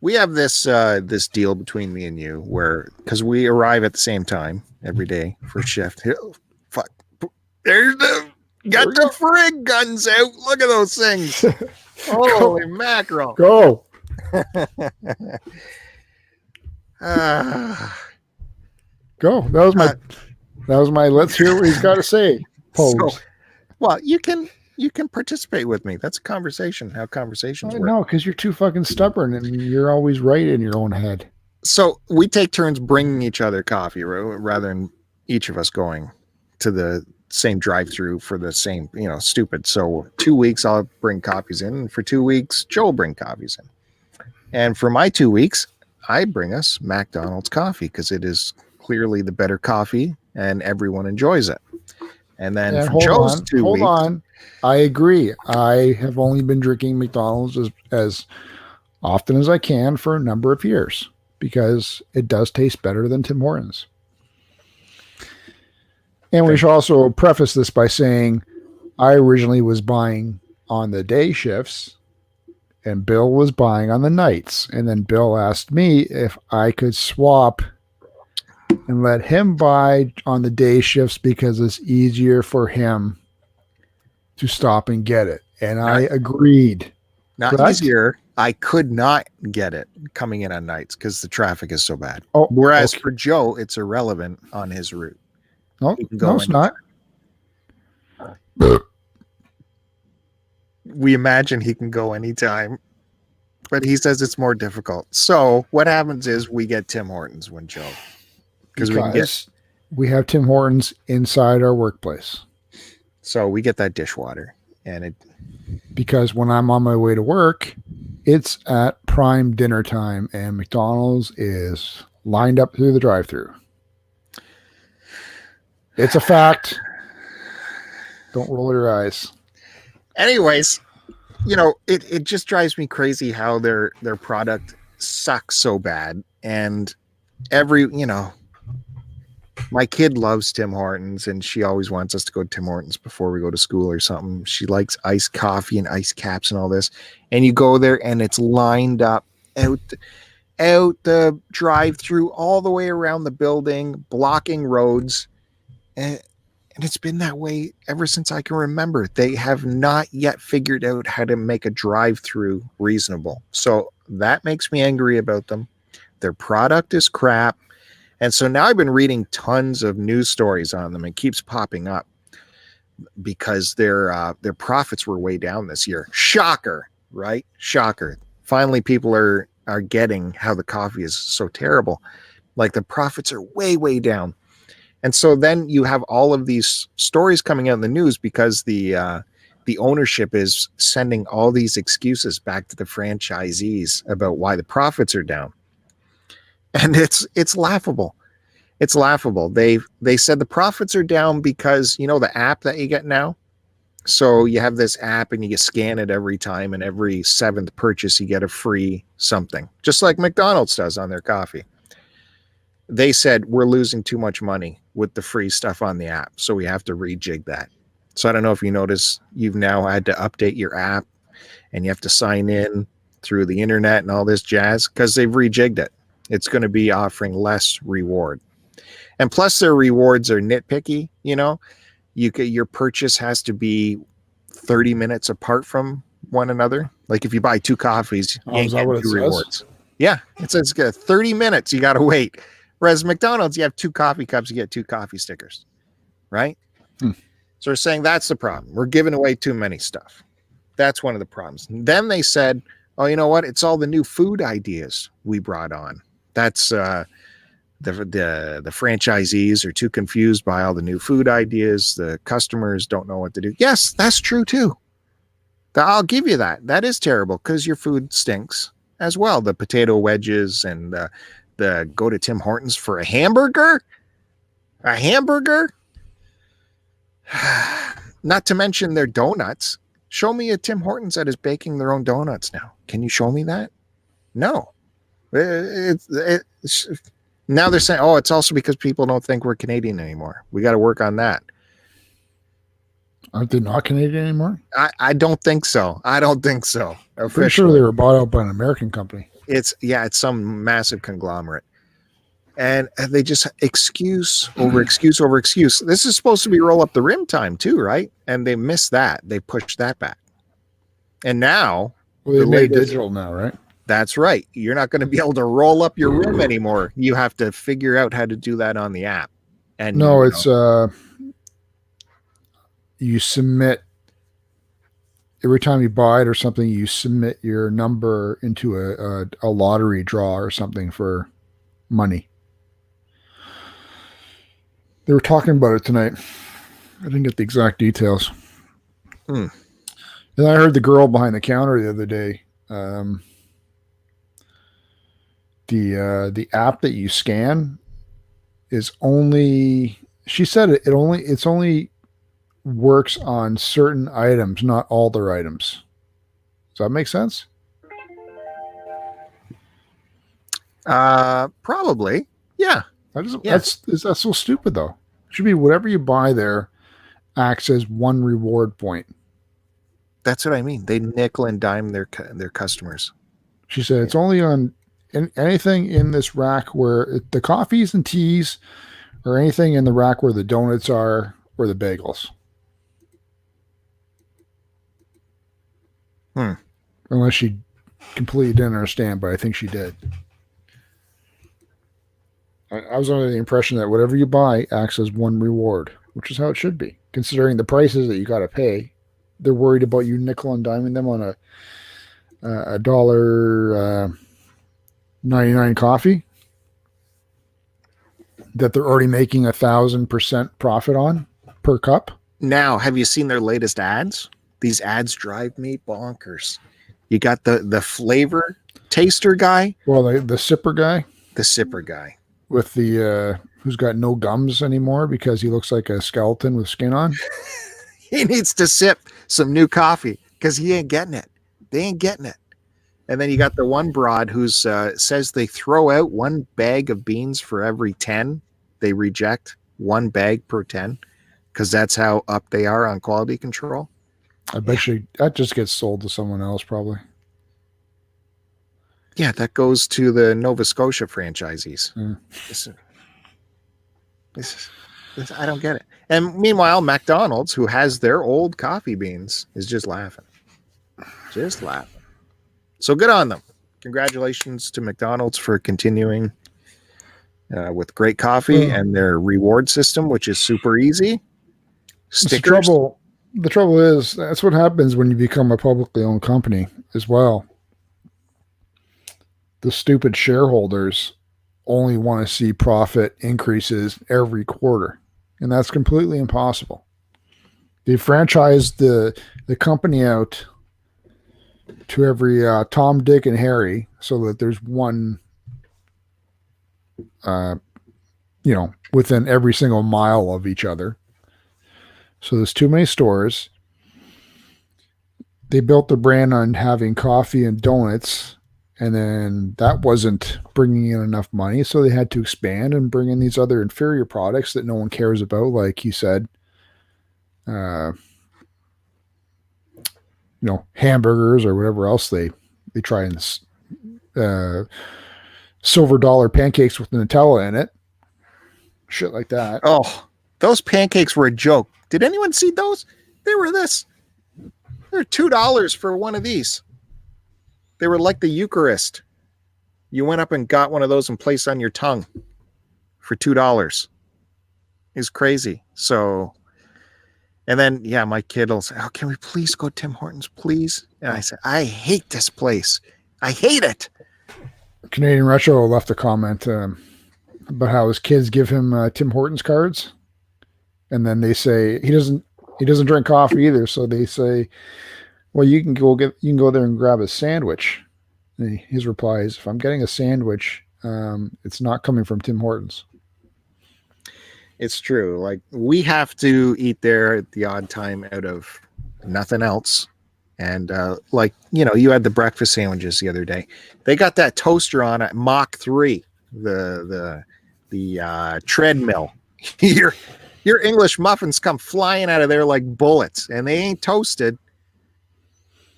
We have this deal between me and you where, because we arrive at the same time every day for shift. Fuck. There's the frig guns out. Look at those things. Holy mackerel. Go. Go. That was my let's hear what he's got to say pose. So, well, you can participate with me. That's a conversation. How conversations work. No, because you're too fucking stubborn and you're always right in your own head. So we take turns bringing each other coffee rather than each of us going to the same drive-through for the same, stupid. So 2 weeks I'll bring coffees in, and for 2 weeks Joe will bring coffees in. And for my 2 weeks, I bring us McDonald's coffee because it is clearly the better coffee and everyone enjoys it. And then for Joe's 2 weeks. Hold on. I agree. I have only been drinking McDonald's as often as I can for a number of years because it does taste better than Tim Hortons. And we should also preface this by saying I originally was buying on the day shifts and Bill was buying on the nights. And then Bill asked me if I could swap and let him buy on the day shifts because it's easier for him to stop and get it. And I agreed. Not Correct? easier. I could not get it coming in on nights because the traffic is so bad. Oh, Whereas okay. for Joe, it's irrelevant on his route. No, He can go it's not. We imagine he can go anytime, but he says it's more difficult. So what happens is we get Tim Hortons when Joe, Because we we have Tim Hortons inside our workplace. So we get that dishwater, and because when I'm on my way to work, it's at prime dinner time, and McDonald's is lined up through the drive-thru. It's a fact. Don't roll your eyes. Anyways, it just drives me crazy how their product sucks so bad, and my kid loves Tim Hortons, and she always wants us to go to Tim Hortons before we go to school or something. She likes iced coffee and ice caps and all this. And you go there, and it's lined up out the drive-through all the way around the building, blocking roads. And it's been that way ever since I can remember. They have not yet figured out how to make a drive-through reasonable. So that makes me angry about them. Their product is crap. And so now I've been reading tons of news stories on them. It keeps popping up because their profits were way down this year. Shocker, right? Shocker. Finally, people are getting how the coffee is so terrible. Like the profits are way, way down. And so then you have all of these stories coming out in the news because the ownership is sending all these excuses back to the franchisees about why the profits are down. And it's laughable. It's laughable. They said the profits are down because, the app that you get now. So you have this app and you scan it every time, and every 7th purchase you get a free something, just like McDonald's does on their coffee. They said we're losing too much money with the free stuff on the app, so we have to rejig that. So I don't know if you notice, you've now had to update your app and you have to sign in through the internet and all this jazz because they've rejigged it. It's going to be offering less reward. And plus their rewards are nitpicky, your purchase has to be 30 minutes apart from one another. Like if you buy 2 coffees, you ain't getting 2 rewards. Yeah, it says 30 minutes you got to wait. Whereas McDonald's, you have 2 coffee cups, you get 2 coffee stickers, right? So they're saying that's the problem. We're giving away too many stuff. That's one of the problems. And then they said, oh, you know what? It's all the new food ideas we brought on. That's the franchisees are too confused by all the new food ideas. The customers don't know what to do. Yes, that's true too. I'll give you that. That is terrible because your food stinks as well. The potato wedges and the go to Tim Hortons for a hamburger. Not to mention their donuts. Show me a Tim Hortons that is baking their own donuts now. Can you show me that? No. Now they're saying, oh, it's also because people don't think we're Canadian anymore. We got to work on that. Aren't they not Canadian anymore? I don't think so. I'm pretty sure they were bought out by an American company. It's some massive conglomerate. And they just excuse over excuse over excuse. This is supposed to be roll up the rim time too, right? And they missed that. They pushed that back. And now... Well, they made it digital now, right? That's right. You're not going to be able to roll up your rim anymore. You have to figure out how to do that on the app. And no, it's you submit every time you buy it or something. You submit your number into a lottery draw or something for money. They were talking about it tonight. I didn't get the exact details. And I heard the girl behind the counter the other day. The app that you scan is only, she said it's only works on certain items, not all their items. Does that make sense? Probably. Yeah. That's so stupid though. It should be whatever you buy there. acts as one reward point. That's what I mean. They nickel and dime their customers. She said it's only on anything in this rack where the coffees and teas, or anything in the rack where the donuts are or the bagels. Unless she completely didn't understand, but I think she did. I was under the impression that whatever you buy acts as one reward, which is how it should be. Considering the prices that you got to pay, they're worried about you nickel and diming them on a $1.99 coffee that they're already making 1,000% profit on per cup. Now, have you seen their latest ads? These ads drive me bonkers. You got the flavor taster guy. Well, the sipper guy. The sipper guy. With the who's got no gums anymore because he looks like a skeleton with skin on. He needs to sip some new coffee because he ain't getting it. They ain't getting it. And then you got the one broad who says they throw out one bag of beans for every 10 they reject, one bag per 10, because that's how up they are on quality control. I bet you that just gets sold to someone else probably. Yeah, that goes to the Nova Scotia franchisees. This, I don't get it. And meanwhile, McDonald's, who has their old coffee beans, is just laughing. Just laughing. So good on them. Congratulations to McDonald's for continuing with great coffee and their reward system, which is super easy. Stickers. The trouble is that's what happens when you become a publicly owned company as well. The stupid shareholders only want to see profit increases every quarter, and that's completely impossible. They franchised the company out to every Tom, Dick, and Harry so that there's one, within every single mile of each other. So there's too many stores. They built the brand on having coffee and donuts, and then that wasn't bringing in enough money, so they had to expand and bring in these other inferior products that no one cares about, like he said. Hamburgers or whatever else they try and silver dollar pancakes with Nutella in it. Shit like that. Oh, those pancakes were a joke. Did anyone see those? They're $2 for one of these. They were like the Eucharist. You went up and got one of those and placed on your tongue for $2. It's crazy. So, and then, my kid will say, "Oh, can we please go to Tim Hortons, please?" And I said, "I hate this place. I hate it." Canadian Retro left a comment about how his kids give him Tim Hortons cards, and then they say he doesn't drink coffee either. So they say, "Well, you can go there and grab a sandwich." And his reply is, "If I'm getting a sandwich, it's not coming from Tim Hortons." It's true. Like, we have to eat there at the odd time out of nothing else. And you had the breakfast sandwiches the other day. They got that toaster on at Mach 3, the treadmill. Your English muffins come flying out of there like bullets, and they ain't toasted.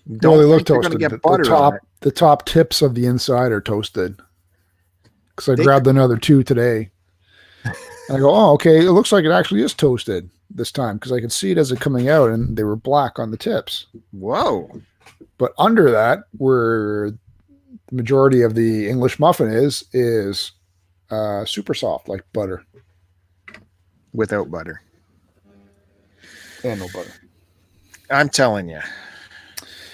They look toasted. Get butter on it. The top tips of the inside are toasted. Because I grabbed another 2 today. And I go, oh, okay, it looks like it actually is toasted this time because I could see it as it coming out, and they were black on the tips. Whoa. But under that, where the majority of the English muffin is super soft, like butter. Without butter. And no butter. I'm telling you.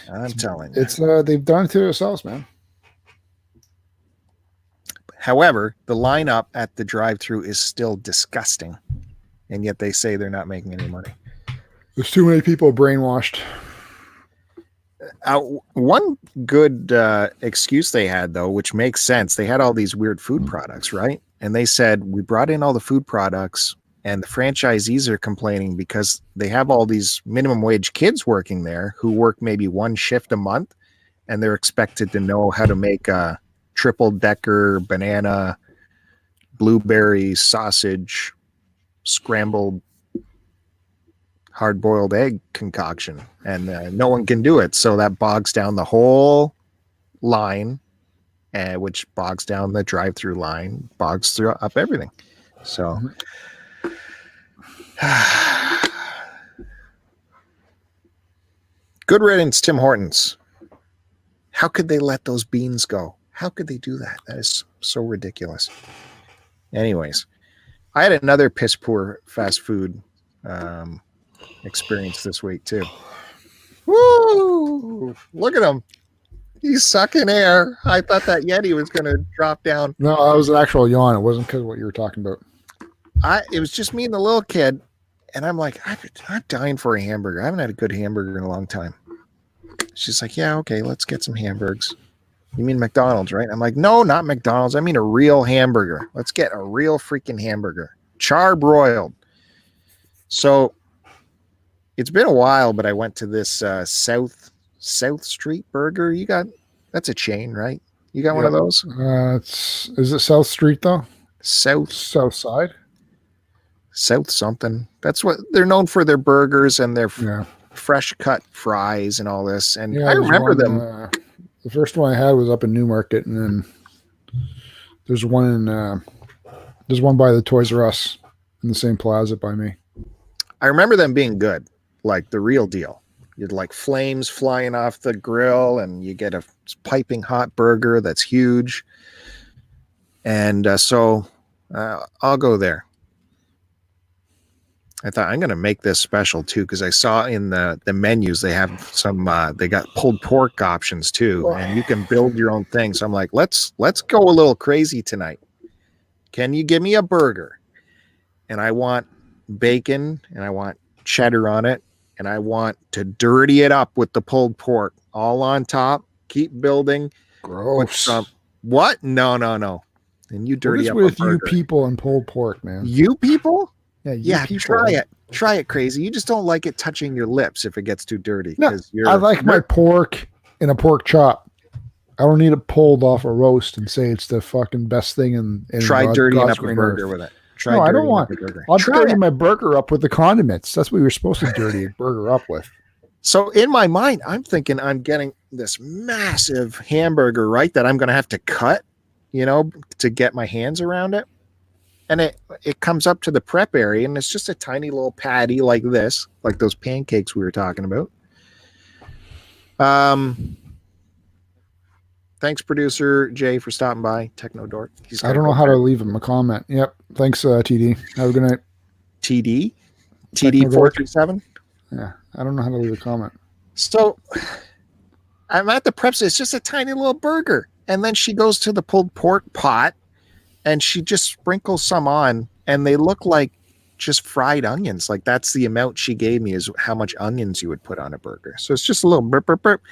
It's they've done it to themselves, man. However, the lineup at the drive-thru is still disgusting, and yet they say they're not making any money. There's too many people brainwashed. One good excuse they had, though, which makes sense, they had all these weird food products, right? And they said, we brought in all the food products, and the franchisees are complaining because they have all these minimum wage kids working there who work maybe one shift a month, and they're expected to know how to make a triple decker banana blueberry sausage scrambled hard-boiled egg concoction, and no one can do it. So that bogs down the whole line, which bogs down the drive-through line, bogs up everything. So good riddance, Tim Hortons. How could they let those beans go? How could they do that? That is so ridiculous. Anyways, I had another piss poor fast food experience this week too. Woo! Look at him. He's sucking air. I thought that Yeti was going to drop down. No, that was an actual yawn. It wasn't because of what you were talking about. It was just me and the little kid, and I'm like, I'm dying for a hamburger. I haven't had a good hamburger in a long time. She's like, yeah, okay, let's get some hamburgers. You mean McDonald's, right? I'm like, no, not McDonald's. I mean a real hamburger. Let's get a real freaking hamburger. Charbroiled. So it's been a while, but I went to this South Street Burger. That's a chain, right? You got one of those? Is it South Street though? South Side? South something. That's what they're known for, their burgers and their fresh cut fries and all this. And I remember them. The first one I had was up in Newmarket, and then there's one by the Toys R Us in the same plaza by me. I remember them being good, like the real deal. You'd like flames flying off the grill, and you get a piping hot burger that's huge. And so I'll go there. I thought I'm going to make this special too, because I saw in the menus they have some they got pulled pork options too, and you can build your own thing. So I'm like, let's go a little crazy tonight. Can you give me a burger? And I want bacon, and I want cheddar on it, and I want to dirty it up with the pulled pork all on top. Keep building. Gross. What? No. And you dirty up with a burger. You people and pulled pork, man. You people? Yeah, try it. Try it, crazy. You just don't like it touching your lips if it gets too dirty. No, I like my pork in a pork chop. I don't need it pulled off a roast and say it's the fucking best thing in try dirtying up a burger with it. I don't want. I'll dirty my burger up with the condiments. That's what you're supposed to dirty a burger up with. So in my mind, I'm thinking I'm getting this massive hamburger, right? That I'm going to have to cut, to get my hands around it. And it comes up to the prep area, and it's just a tiny little patty like this, like those pancakes we were talking about. Thanks, producer Jay, for stopping by. Techno Dork. I don't know how to leave him a comment. Yep. Thanks, TD. Have a good night. TD 437. Yeah, I don't know how to leave a comment. So I'm at the prep. It's just a tiny little burger, and then she goes to the pulled pork pot. And she just sprinkles some on, and they look like just fried onions. Like that's the amount she gave me is how much onions you would put on a burger. So it's just a little burp, burp, burp.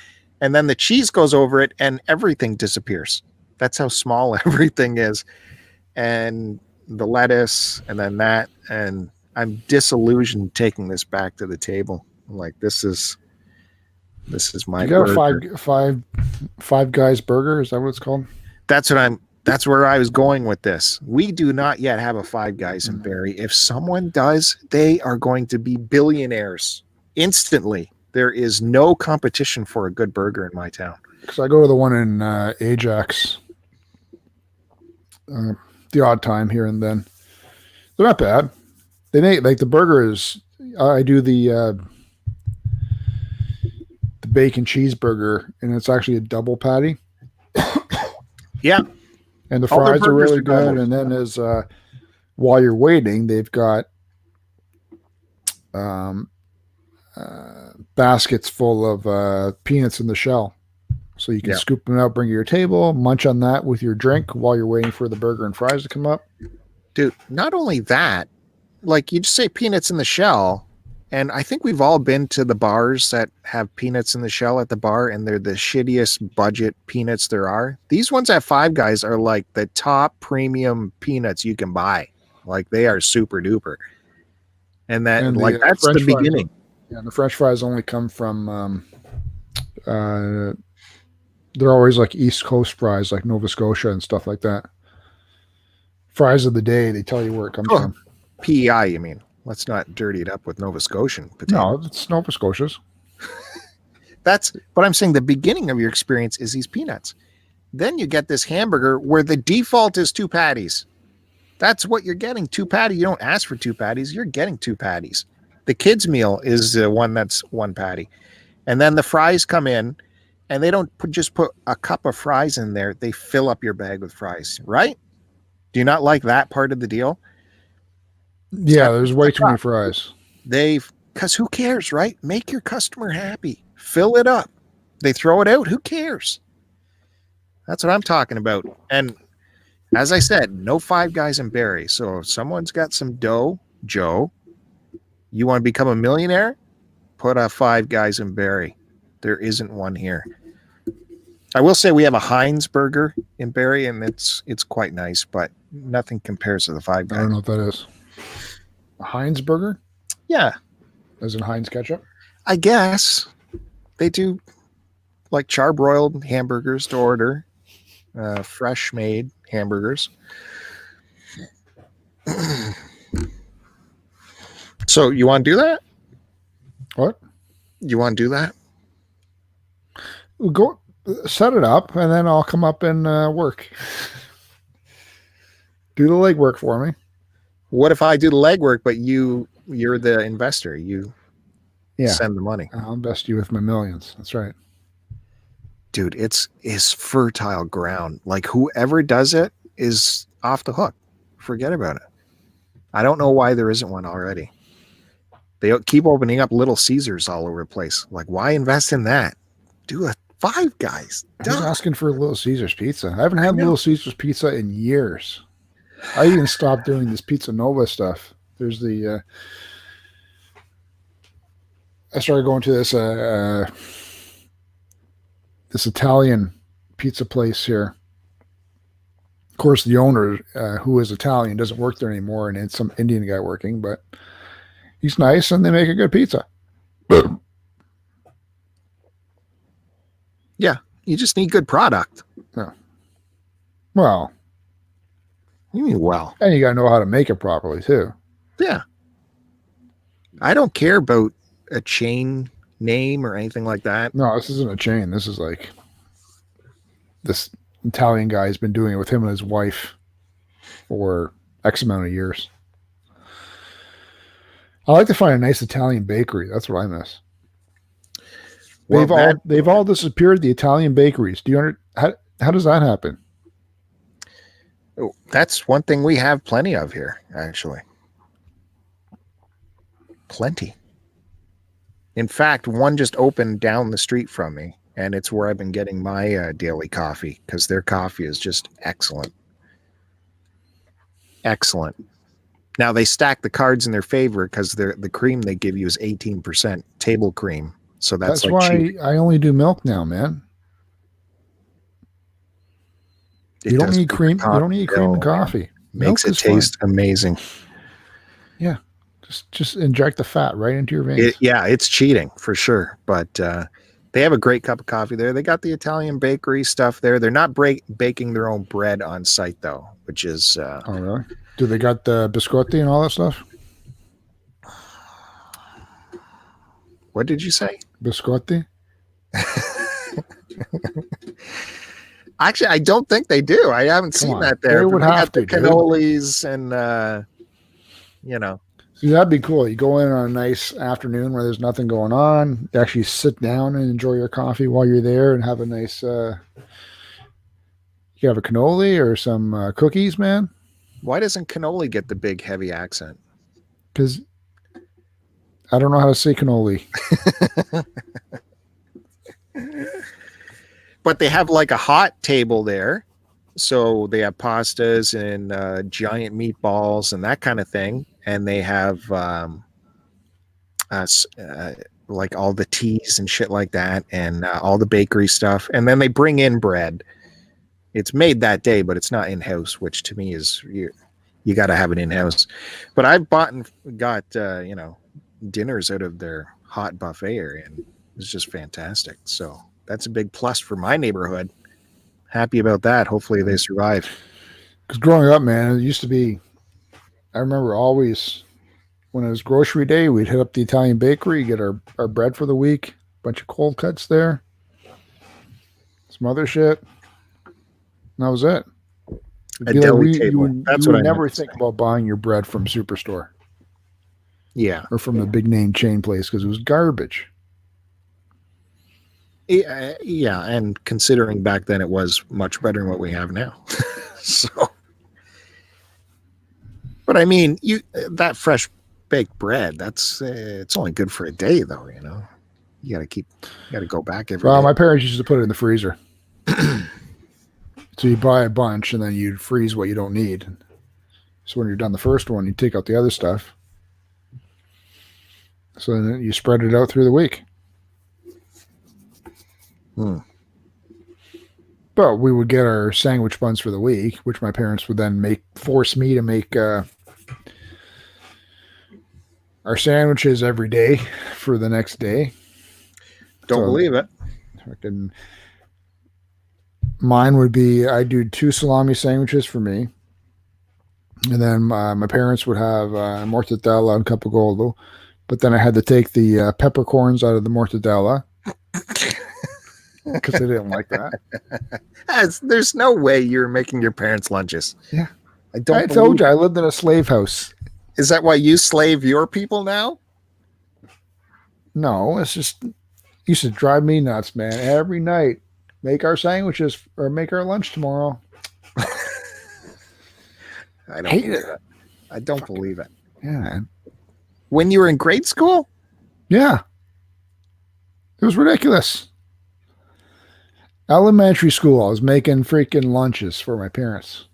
And then the cheese goes over it, and everything disappears. That's how small everything is. And the lettuce, and then that. And I'm disillusioned taking this back to the table. I'm like, this is my burger. You got a five guys burger? Is that what it's called? That's where I was going with this. We do not yet have a Five Guys in Barrie. If someone does, they are going to be billionaires instantly. There is no competition for a good burger in my town. Because I go to the one in Ajax the odd time here and then. They're not bad. They make like the burger is. I do the bacon cheeseburger, and it's actually a double patty. Yeah. And the fries are really good. And then as while you're waiting, they've got baskets full of peanuts in the shell. So you can scoop them out, bring it to your table, munch on that with your drink while you're waiting for the burger and fries to come up. Dude, not only that, like you just say peanuts in the shell. And I think we've all been to the bars that have peanuts in the shell at the bar, and they're the shittiest budget peanuts there are. These ones at Five Guys are like the top premium peanuts you can buy. Like they are super duper. And that's the beginning. Yeah, the French fries only come from, they're always like East Coast fries, like Nova Scotia and stuff like that. Fries of the day, they tell you where it comes from. PEI, you mean? let's not dirty it up with Nova Scotian potato. No, it's Nova Scotia's. But I'm saying the beginning of your experience is these peanuts. Then you get this hamburger where the default is 2 patties. That's what you're getting, 2 patties. You don't ask for 2 patties. You're getting 2 patties. The kids' meal is the one that's 1 patty. And then the fries come in, and they don't just put a cup of fries in there. They fill up your bag with fries, right? Do you not like that part of the deal? Yeah, there's way too many fries. Because who cares, right? Make your customer happy. Fill it up. They throw it out. Who cares? That's what I'm talking about. And as I said, no Five Guys in Barrie. So if someone's got some dough, Joe, you want to become a millionaire? Put a Five Guys in Barrie. There isn't one here. I will say we have a Heinz burger in Barrie, and it's quite nice, but nothing compares to the Five Guys. I don't know what that is. A Heinz burger? Yeah. As in Heinz ketchup? I guess they do like charbroiled hamburgers to order, fresh made hamburgers. So you want to do that? What? You want to do that? We'll go set it up, and then I'll come up and work. Do the legwork for me. What if I do the legwork, but you're the investor? You send the money. I'll invest you with my millions. That's right. Dude, it's fertile ground. Like whoever does it is off the hook. Forget about it. I don't know why there isn't one already. They keep opening up Little Caesars all over the place. Like, why invest in that? Do a Five Guys. Who's asking for a Little Caesars pizza? I haven't had Little Caesars pizza in years. I even stopped doing this Pizza Nova stuff. There's the I started going to this Italian pizza place here. Of course, the owner, who is Italian, doesn't work there anymore, and it's some Indian guy working, but he's nice, and they make a good pizza. Yeah, you just need good product. Yeah. Well, You mean well? and you got to know how to make it properly, too. Yeah. I don't care about a chain name or anything like that. No, this isn't a chain. This is like this Italian guy has been doing it with him and his wife for X amount of years. I like to find a nice Italian bakery. That's what I miss. Well, They've all disappeared. The Italian bakeries. Do you how does that happen? That's one thing we have plenty of here, actually. Plenty. In fact, one just opened down the street from me, and it's where I've been getting my daily coffee because their coffee is just excellent. Excellent. Now, they stack the cards in their favor because the cream they give you is 18% table cream. So that's like why cheap. I only do milk now, man. You don't need cream. You don't need cream in coffee. Makes it taste amazing. Yeah. Just inject the fat right into your veins. It's cheating for sure. But they have a great cup of coffee there. They got the Italian bakery stuff there. They're not baking their own bread on site, though, which is... oh, really? Do they got the biscotti and all that stuff? What did you say? Biscotti? Actually, I don't think they do. I haven't seen that there. They would have to. Cannolis and, See, that'd be cool. You go in on a nice afternoon where there's nothing going on. You actually sit down and enjoy your coffee while you're there and have a nice, you have a cannoli or some cookies, man. Why doesn't cannoli get the big, heavy accent? Because I don't know how to say cannoli. But they have like a hot table there. So they have pastas and giant meatballs and that kind of thing. And they have like all the teas and shit like that and all the bakery stuff. And then they bring in bread. It's made that day, but it's not in-house, which to me is you got to have it in-house. But I've bought and got, dinners out of their hot buffet area, and it's just fantastic. So that's a big plus for my neighborhood. Happy about that. Hopefully they survive. Because growing up, man, it used to be, I remember always when it was grocery day, we'd hit up the Italian bakery, get our bread for the week, bunch of cold cuts there, some other shit. And that was it. A deli table. You That's would what I never meant to think say. about buying your bread from Superstore Yeah. or from the big name chain place because it was garbage. Yeah, and considering back then it was much better than what we have now. So, but I mean, that fresh baked bread, that's it's only good for a day though, you know. You got to go back every Well, day. my parents used to put it in the freezer. So you buy a bunch and then you freeze what you don't need. So when you're done the first one, you take out the other stuff. So then you spread it out through the week. But we would get our sandwich buns for the week, which my parents would then force me to make our sandwiches every day for the next day. Don't believe it. Mine would be, I do 2 salami sandwiches for me. And then my parents would have mortadella and capogoldo. But then I had to take the peppercorns out of the mortadella because they didn't like that. There's no way you're making your parents' lunches. Yeah. I told you, I lived in a slave house. Is that why you slave your people now? No, it's just, used to drive me nuts, man. Every night, make our sandwiches or make our lunch tomorrow. I don't hate it. I don't believe it. Yeah, man. When you were in grade school? Yeah. It was ridiculous. Elementary school, I was making freaking lunches for my parents.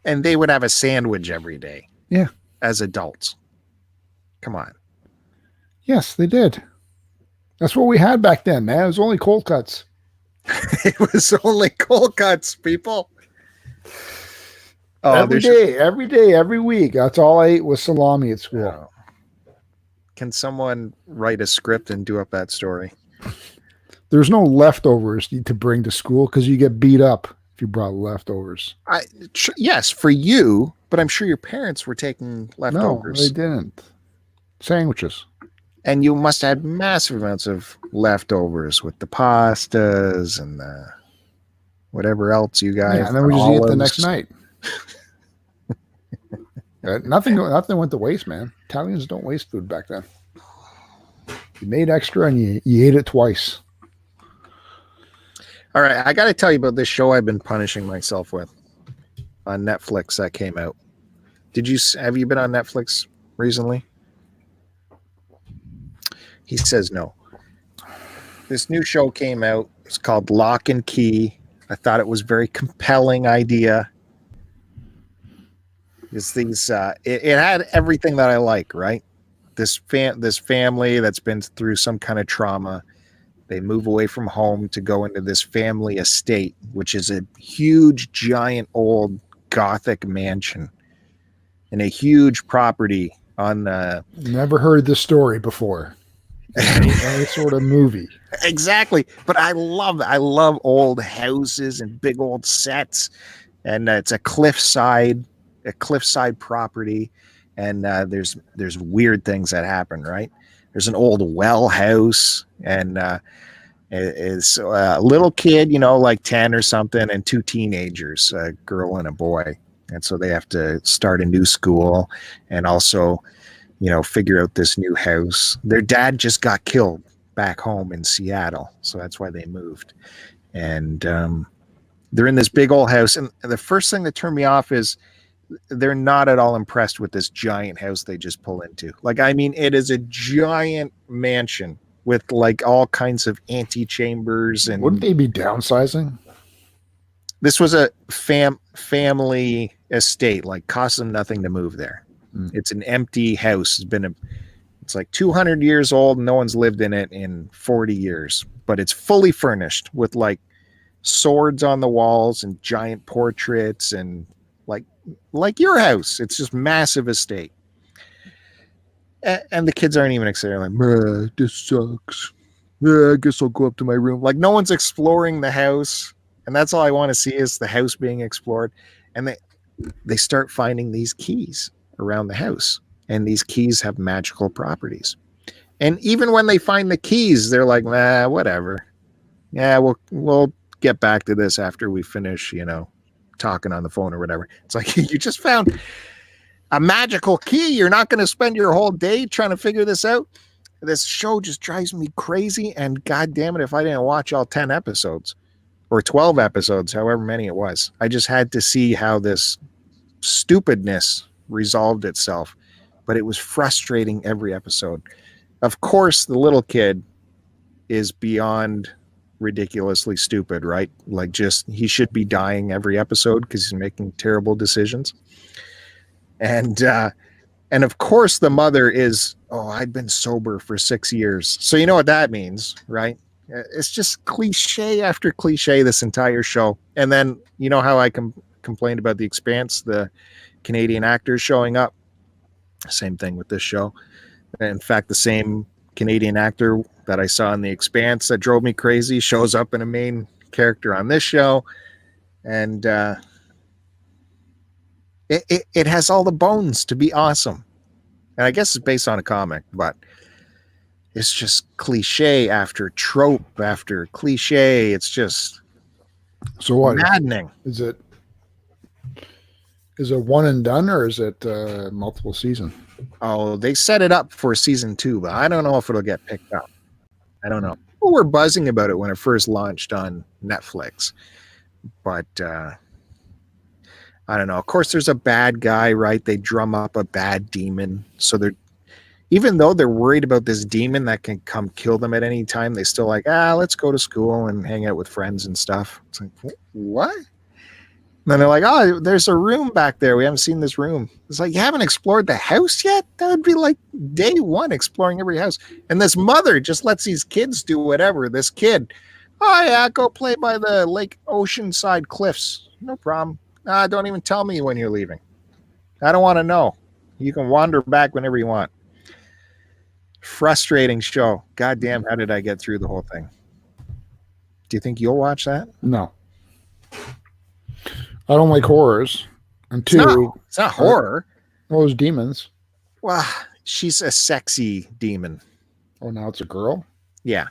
And they would have a sandwich every day. Yeah. As adults. Come on. Yes, they did. That's what we had back then, man. It was only cold cuts. It was only cold cuts, people. Oh, every day, every week. That's all I ate was salami at school. Oh. Can someone write a script and do up that story? There's no leftovers to bring to school because you get beat up if you brought leftovers. Yes, for you, but I'm sure your parents were taking leftovers. No, they didn't. Sandwiches. And you must have had massive amounts of leftovers with the pastas and the whatever else you guys. Yeah, and then we just eat it the next night. Nothing went to waste, man. Italians don't waste food back then. You made extra and you ate it twice. All right, I got to tell you about this show I've been punishing myself with on Netflix that came out. Have you been on Netflix recently? He says no. This new show came out. It's called Lock and Key. I thought it was a very compelling idea. It had everything that I like, right? This family that's been through some kind of trauma. They move away from home to go into this family estate, which is a huge, giant, old Gothic mansion and a huge property on the. Never heard this story before. Any sort of movie. Exactly, but I love old houses and big old sets, and it's a cliffside property, and there's weird things that happen, right? There's an old well house, and it's a little kid, like 10 or something, and 2 teenagers, a girl and a boy, and so they have to start a new school and also figure out this new house. Their dad just got killed back home in Seattle, so that's why they moved, and they're in this big old house, and the first thing that turned me off is they're not at all impressed with this giant house they just pull into. Like, I mean, it is a giant mansion with like all kinds of antechambers. And wouldn't they be downsizing? This was a family estate, like cost them nothing to move there. It's an empty house. It's like 200 years old. No one's lived in it in 40 years, but it's fully furnished with like swords on the walls and giant portraits and like your house. It's just massive estate. And the kids aren't even excited. Like, this sucks. I guess I'll go up to my room. Like, no one's exploring the house. And that's all I want to see is the house being explored. And they start finding these keys around the house. and these keys have magical properties. And even when they find the keys, they're like, nah, whatever. Yeah, we'll get back to this after we finish, talking on the phone or whatever. It's like, you just found a magical key. You're not going to spend your whole day trying to figure this out. This show just drives me crazy. And God damn it, if I didn't watch all 10 episodes or 12 episodes, however many it was, I just had to see how this stupidness resolved itself. But it was frustrating every episode. Of course, the little kid is beyond ridiculously stupid, right? Like, just he should be dying every episode because he's making terrible decisions. And of course, the mother is, I'd been sober for 6 years. So you know what that means, right? It's just cliche after cliche this entire show. And then, you know how I complained about The Expanse, the Canadian actors showing up? Same thing with this show. In fact, the same Canadian actor that I saw in The Expanse that drove me crazy shows up in a main character on this show. And it has all the bones to be awesome. And I guess it's based on a comic, but it's just cliche after trope after cliche. It's just maddening. Is it one and done, or is it multiple season? Oh, they set it up for season 2, but I don't know if it'll get picked up. I don't know. People were buzzing about it when it first launched on Netflix, but I don't know. Of course, there's a bad guy, right? They drum up a bad demon, so even though they're worried about this demon that can come kill them at any time, they still like, let's go to school and hang out with friends and stuff. It's like, what? And then they're like, there's a room back there. We haven't seen this room. It's like, you haven't explored the house yet? That would be like day one, exploring every house. And this mother just lets these kids do whatever. This kid, go play by the lake oceanside cliffs. No problem. Don't even tell me when you're leaving. I don't want to know. You can wander back whenever you want. Frustrating show. God damn, how did I get through the whole thing? Do you think you'll watch that? No. I don't like horrors. And two, it's not horror. Those demons. Well, she's a sexy demon. Oh, now it's a girl? Yeah.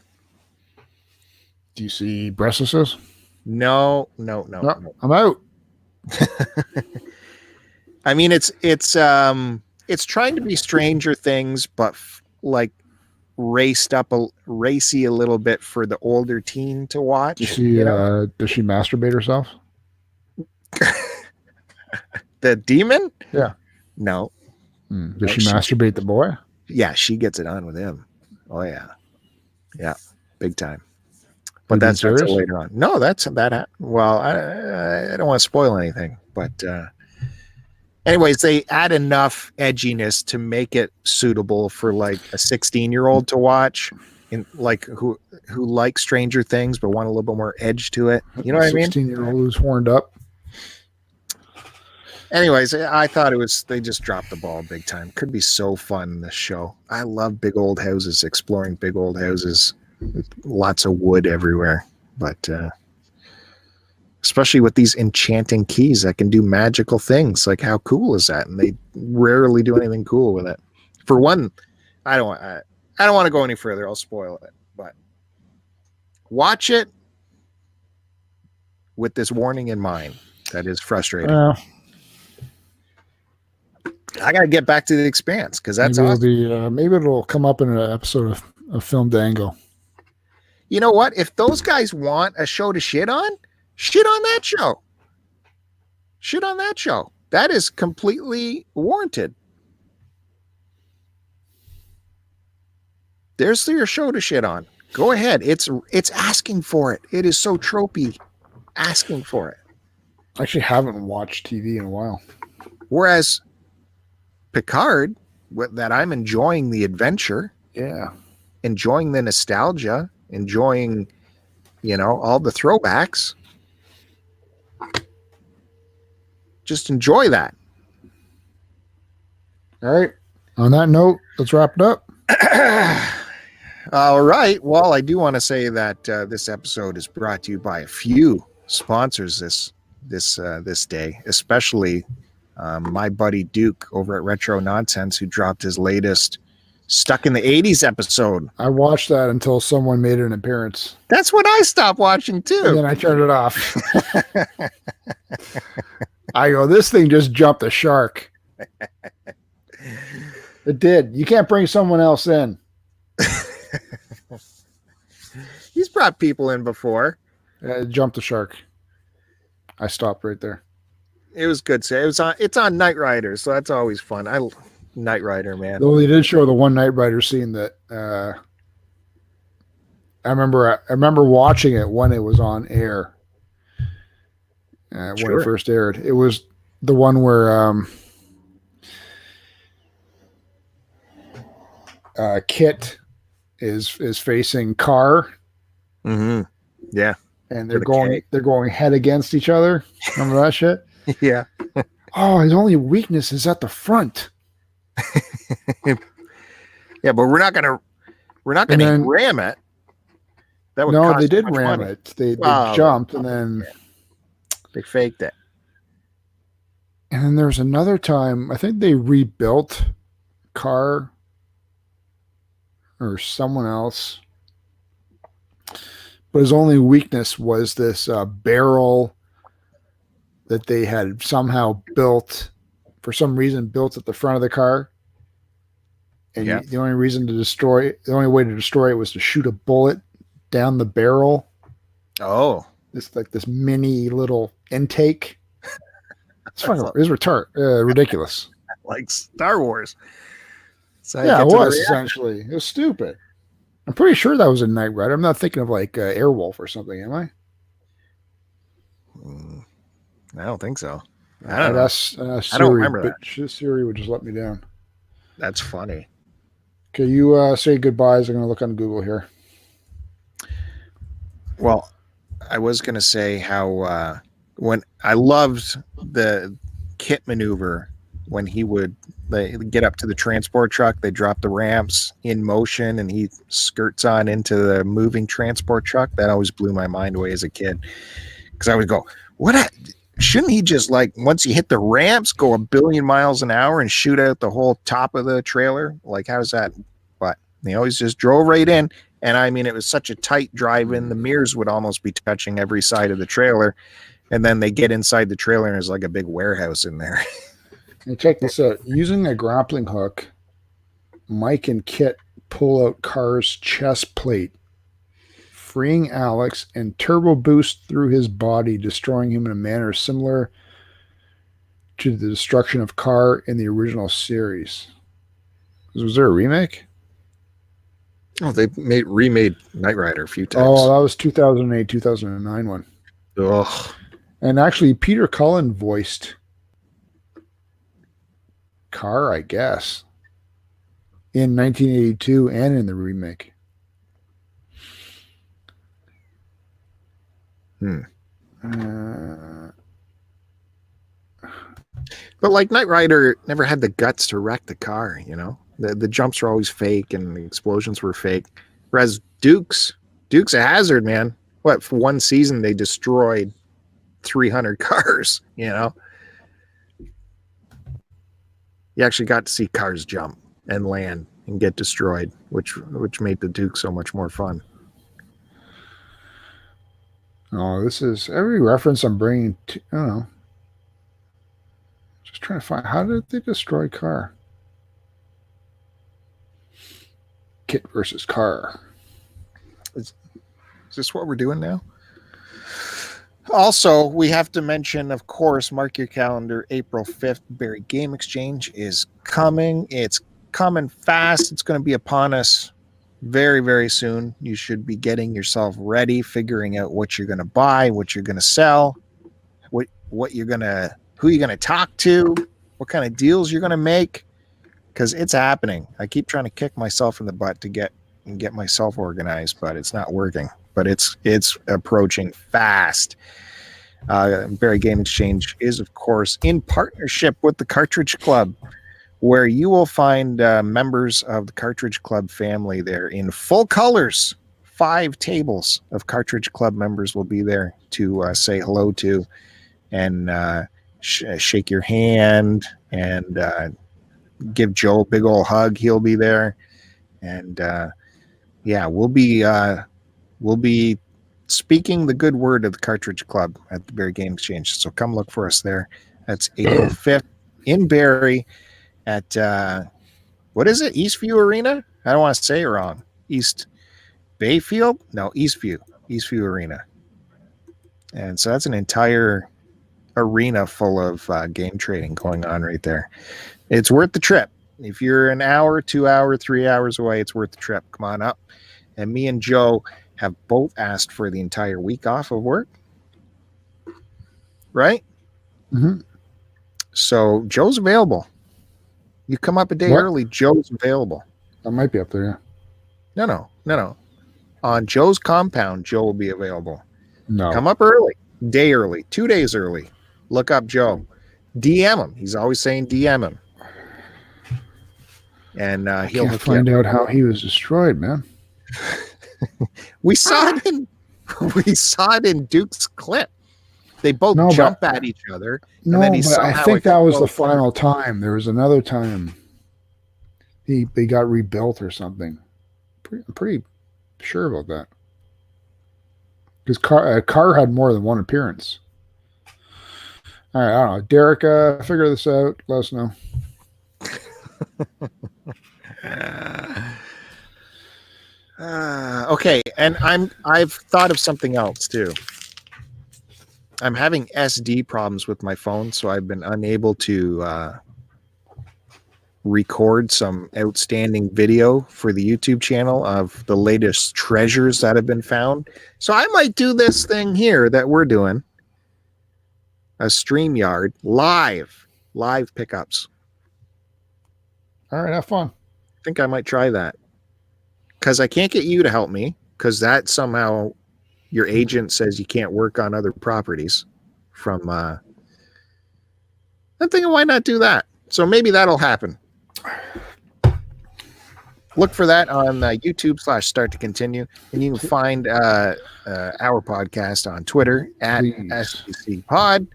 Do you see breastises? No. I'm out. I mean, it's trying to be Stranger Things, but racy a little bit for the older teen to watch. Does she masturbate herself? The demon? Yeah. No. Does she masturbate the boy? Yeah, she gets it on with him. Oh yeah. Yeah. Big time. But that's later on. No, that's that. Well, I don't want to spoil anything, but anyways, they add enough edginess to make it suitable for like a 16-year-old to watch, in like who likes Stranger Things but want a little bit more edge to it. You know what I mean? 16-year-old who's horned up. Anyways, I thought they just dropped the ball big time. Could be so fun, this show. I love big old houses, exploring big old houses with lots of wood everywhere. But especially with these enchanting keys that can do magical things. Like, how cool is that? And they rarely do anything cool with it. For one, I don't want to go any further. I'll spoil it. But watch it with this warning in mind. That is frustrating. I got to get back to The Expanse because that's awesome. Maybe it'll come up in an episode of Film Dango. You know what? If those guys want a show to shit on that show. Shit on that show. That is completely warranted. There's your show to shit on. Go ahead. It's asking for it. It is so tropey, asking for it. I actually haven't watched TV in a while. Whereas Picard, that I'm enjoying the adventure. Yeah. Enjoying the nostalgia, enjoying, all the throwbacks. Just enjoy that. All right. On that note, let's wrap it up. All right. Well, I do want to say that this episode is brought to you by a few sponsors this day, especially my buddy Duke over at Retro Nonsense, who dropped his latest Stuck in the 80s episode. I watched that until someone made an appearance. That's what I stopped watching too. And then I turned it off. I go, this thing just jumped the shark. It did. You can't bring someone else in. He's brought people in before. It jumped the shark. I stopped right there. It was good. So it's on Knight Rider, so that's always fun. Knight Rider, man. Though they did show the one Knight Rider scene that I remember watching it when it was on air. When it first aired. It was the one where Kit is facing Carr. Mm-hmm. Yeah. And they're going head against each other. Remember that shit? Yeah. Oh, his only weakness is at the front. Yeah, but we're not gonna ram it. That would no, they did ram money. It. They jumped and then they faked it. And then there's another time, I think they rebuilt Carr or someone else, but his only weakness was this barrel that they had somehow built, for some reason, built at the front of the car. And the only way to destroy it was to shoot a bullet down the barrel. Oh, it's like this mini little intake. It's ridiculous. Like Star Wars. So yeah, it was essentially. It was stupid. I'm pretty sure that was a Knight Rider. I'm not thinking of like Airwolf or something, am I? I don't think so. I don't know. Siri, I don't remember that. Siri would just let me down. That's funny. Okay, you say goodbyes. I'm going to look on Google here. Well, I was going to say how when I loved the Kit maneuver when he would get up to the transport truck, they drop the ramps in motion and he skirts on into the moving transport truck. That always blew my mind away as a kid because I would go, shouldn't he just, like, once you hit the ramps, go 1 billion miles an hour and shoot out the whole top of the trailer? Like, how's that? But they always just drove right in. And I mean, it was such a tight drive in, the mirrors would almost be touching every side of the trailer. And then they get inside the trailer and there's like a big warehouse in there. And check this out. Using a grappling hook, Mike and Kit pull out Carr's chest plate, freeing Alex, and turbo boost through his body, destroying him in a manner similar to the destruction of Carr in the original series. Was there a remake? Oh, they remade Knight Rider a few times. Oh, that was 2008, 2009 one. Ugh. And actually, Peter Cullen voiced Carr, I guess, in 1982 and in the remake. But like Knight Rider never had the guts to wreck the car, you know? The jumps were always fake and the explosions were fake. Whereas Duke's a hazard, man. What, for one season they destroyed 300 cars, you know? You actually got to see cars jump and land and get destroyed, which made the Duke so much more fun. Oh, this is every reference I'm bringing to, I don't know. Just trying to find, how did they destroy Carr? Kit versus Carr. Is this what we're doing now? Also, we have to mention, of course, mark your calendar, April 5th, Barry Game Exchange is coming. It's coming fast. It's going to be upon us very, very soon. You should be getting yourself ready, figuring out what you're going to buy, what you're going to sell, who you're going to talk to, what kind of deals you're going to make, because it's happening. I keep trying to kick myself in the butt to get myself organized, but it's not working. But it's approaching fast. Barry Game Exchange is, of course, in partnership with the Cartridge Club, where you will find members of the Cartridge Club family there in full colors. 5 tables of Cartridge Club members will be there to say hello to and shake your hand and give Joe a big old hug. He'll be there, and yeah, we'll be speaking the good word of the Cartridge Club at the Barrie Game Exchange. So come look for us there. That's April 5th in Barrie at what is it? Eastview Arena? I don't want to say it wrong. East Bayfield? No, Eastview Arena. And so that's an entire arena full of game trading going on right there. It's worth the trip. If you're an hour, 2 hour, 3 hours away, it's worth the trip. Come on up. And me and Joe have both asked for the entire week off of work. Right? Mm-hmm. So Joe's available. You come up a day early, Joe's available. I might be up there, yeah. No. On Joe's compound, Joe will be available. No. Come up early, day early, 2 days early. Look up Joe. DM him. He's always saying DM him. And he'll find out how he was destroyed, man. We saw it in Duke's clip. They both jump at each other. No, and then but I think that was the final time. There was another time they got rebuilt or something. I'm pretty sure about that. Because Carr had more than one appearance. All right, I don't know. Derek, figure this out. Let us know. Okay, and I've thought of something else too. I'm having SD problems with my phone, so I've been unable to record some outstanding video for the YouTube channel of the latest treasures that have been found. So I might do this thing here that we're doing, a StreamYard live pickups. All right, have fun. I think I might try that because I can't get you to help me because that somehow your agent says you can't work on other properties from I'm thinking, why not do that? So maybe that'll happen. Look for that on YouTube/Start to Continue, and you can find our podcast on Twitter at STCPod,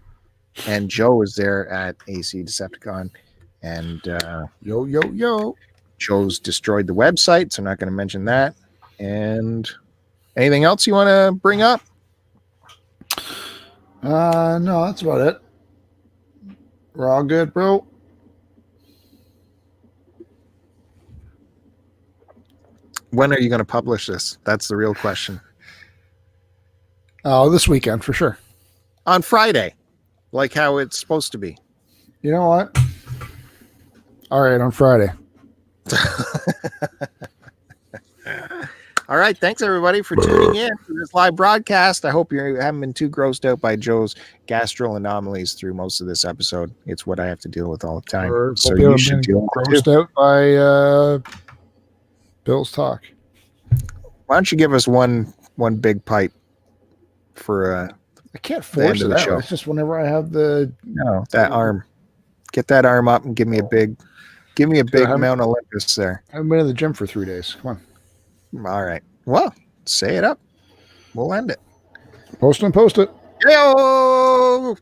and Joe is there at AC Decepticon, and yo. Joe's destroyed the website, so I'm not going to mention that. And anything else you want to bring up? No, that's about it. We're all good, bro. When are you going to publish this? That's the real question. Oh, this weekend for sure. On Friday, like how it's supposed to be. You know what? All right, on Friday. All right. Thanks, everybody, for tuning in to this live broadcast. I hope you haven't been too grossed out by Joe's gastral anomalies through most of this episode. It's what I have to deal with all the time. So you should deal grossed out by Bill's talk. Why don't you give us one big pipe for I can't force it out. It's just whenever I have that arm. Get that arm up and give me a big Mount Olympus there. I haven't been in the gym for 3 days. Come on. All right. Well, say it up. We'll end it. Post it. Yo!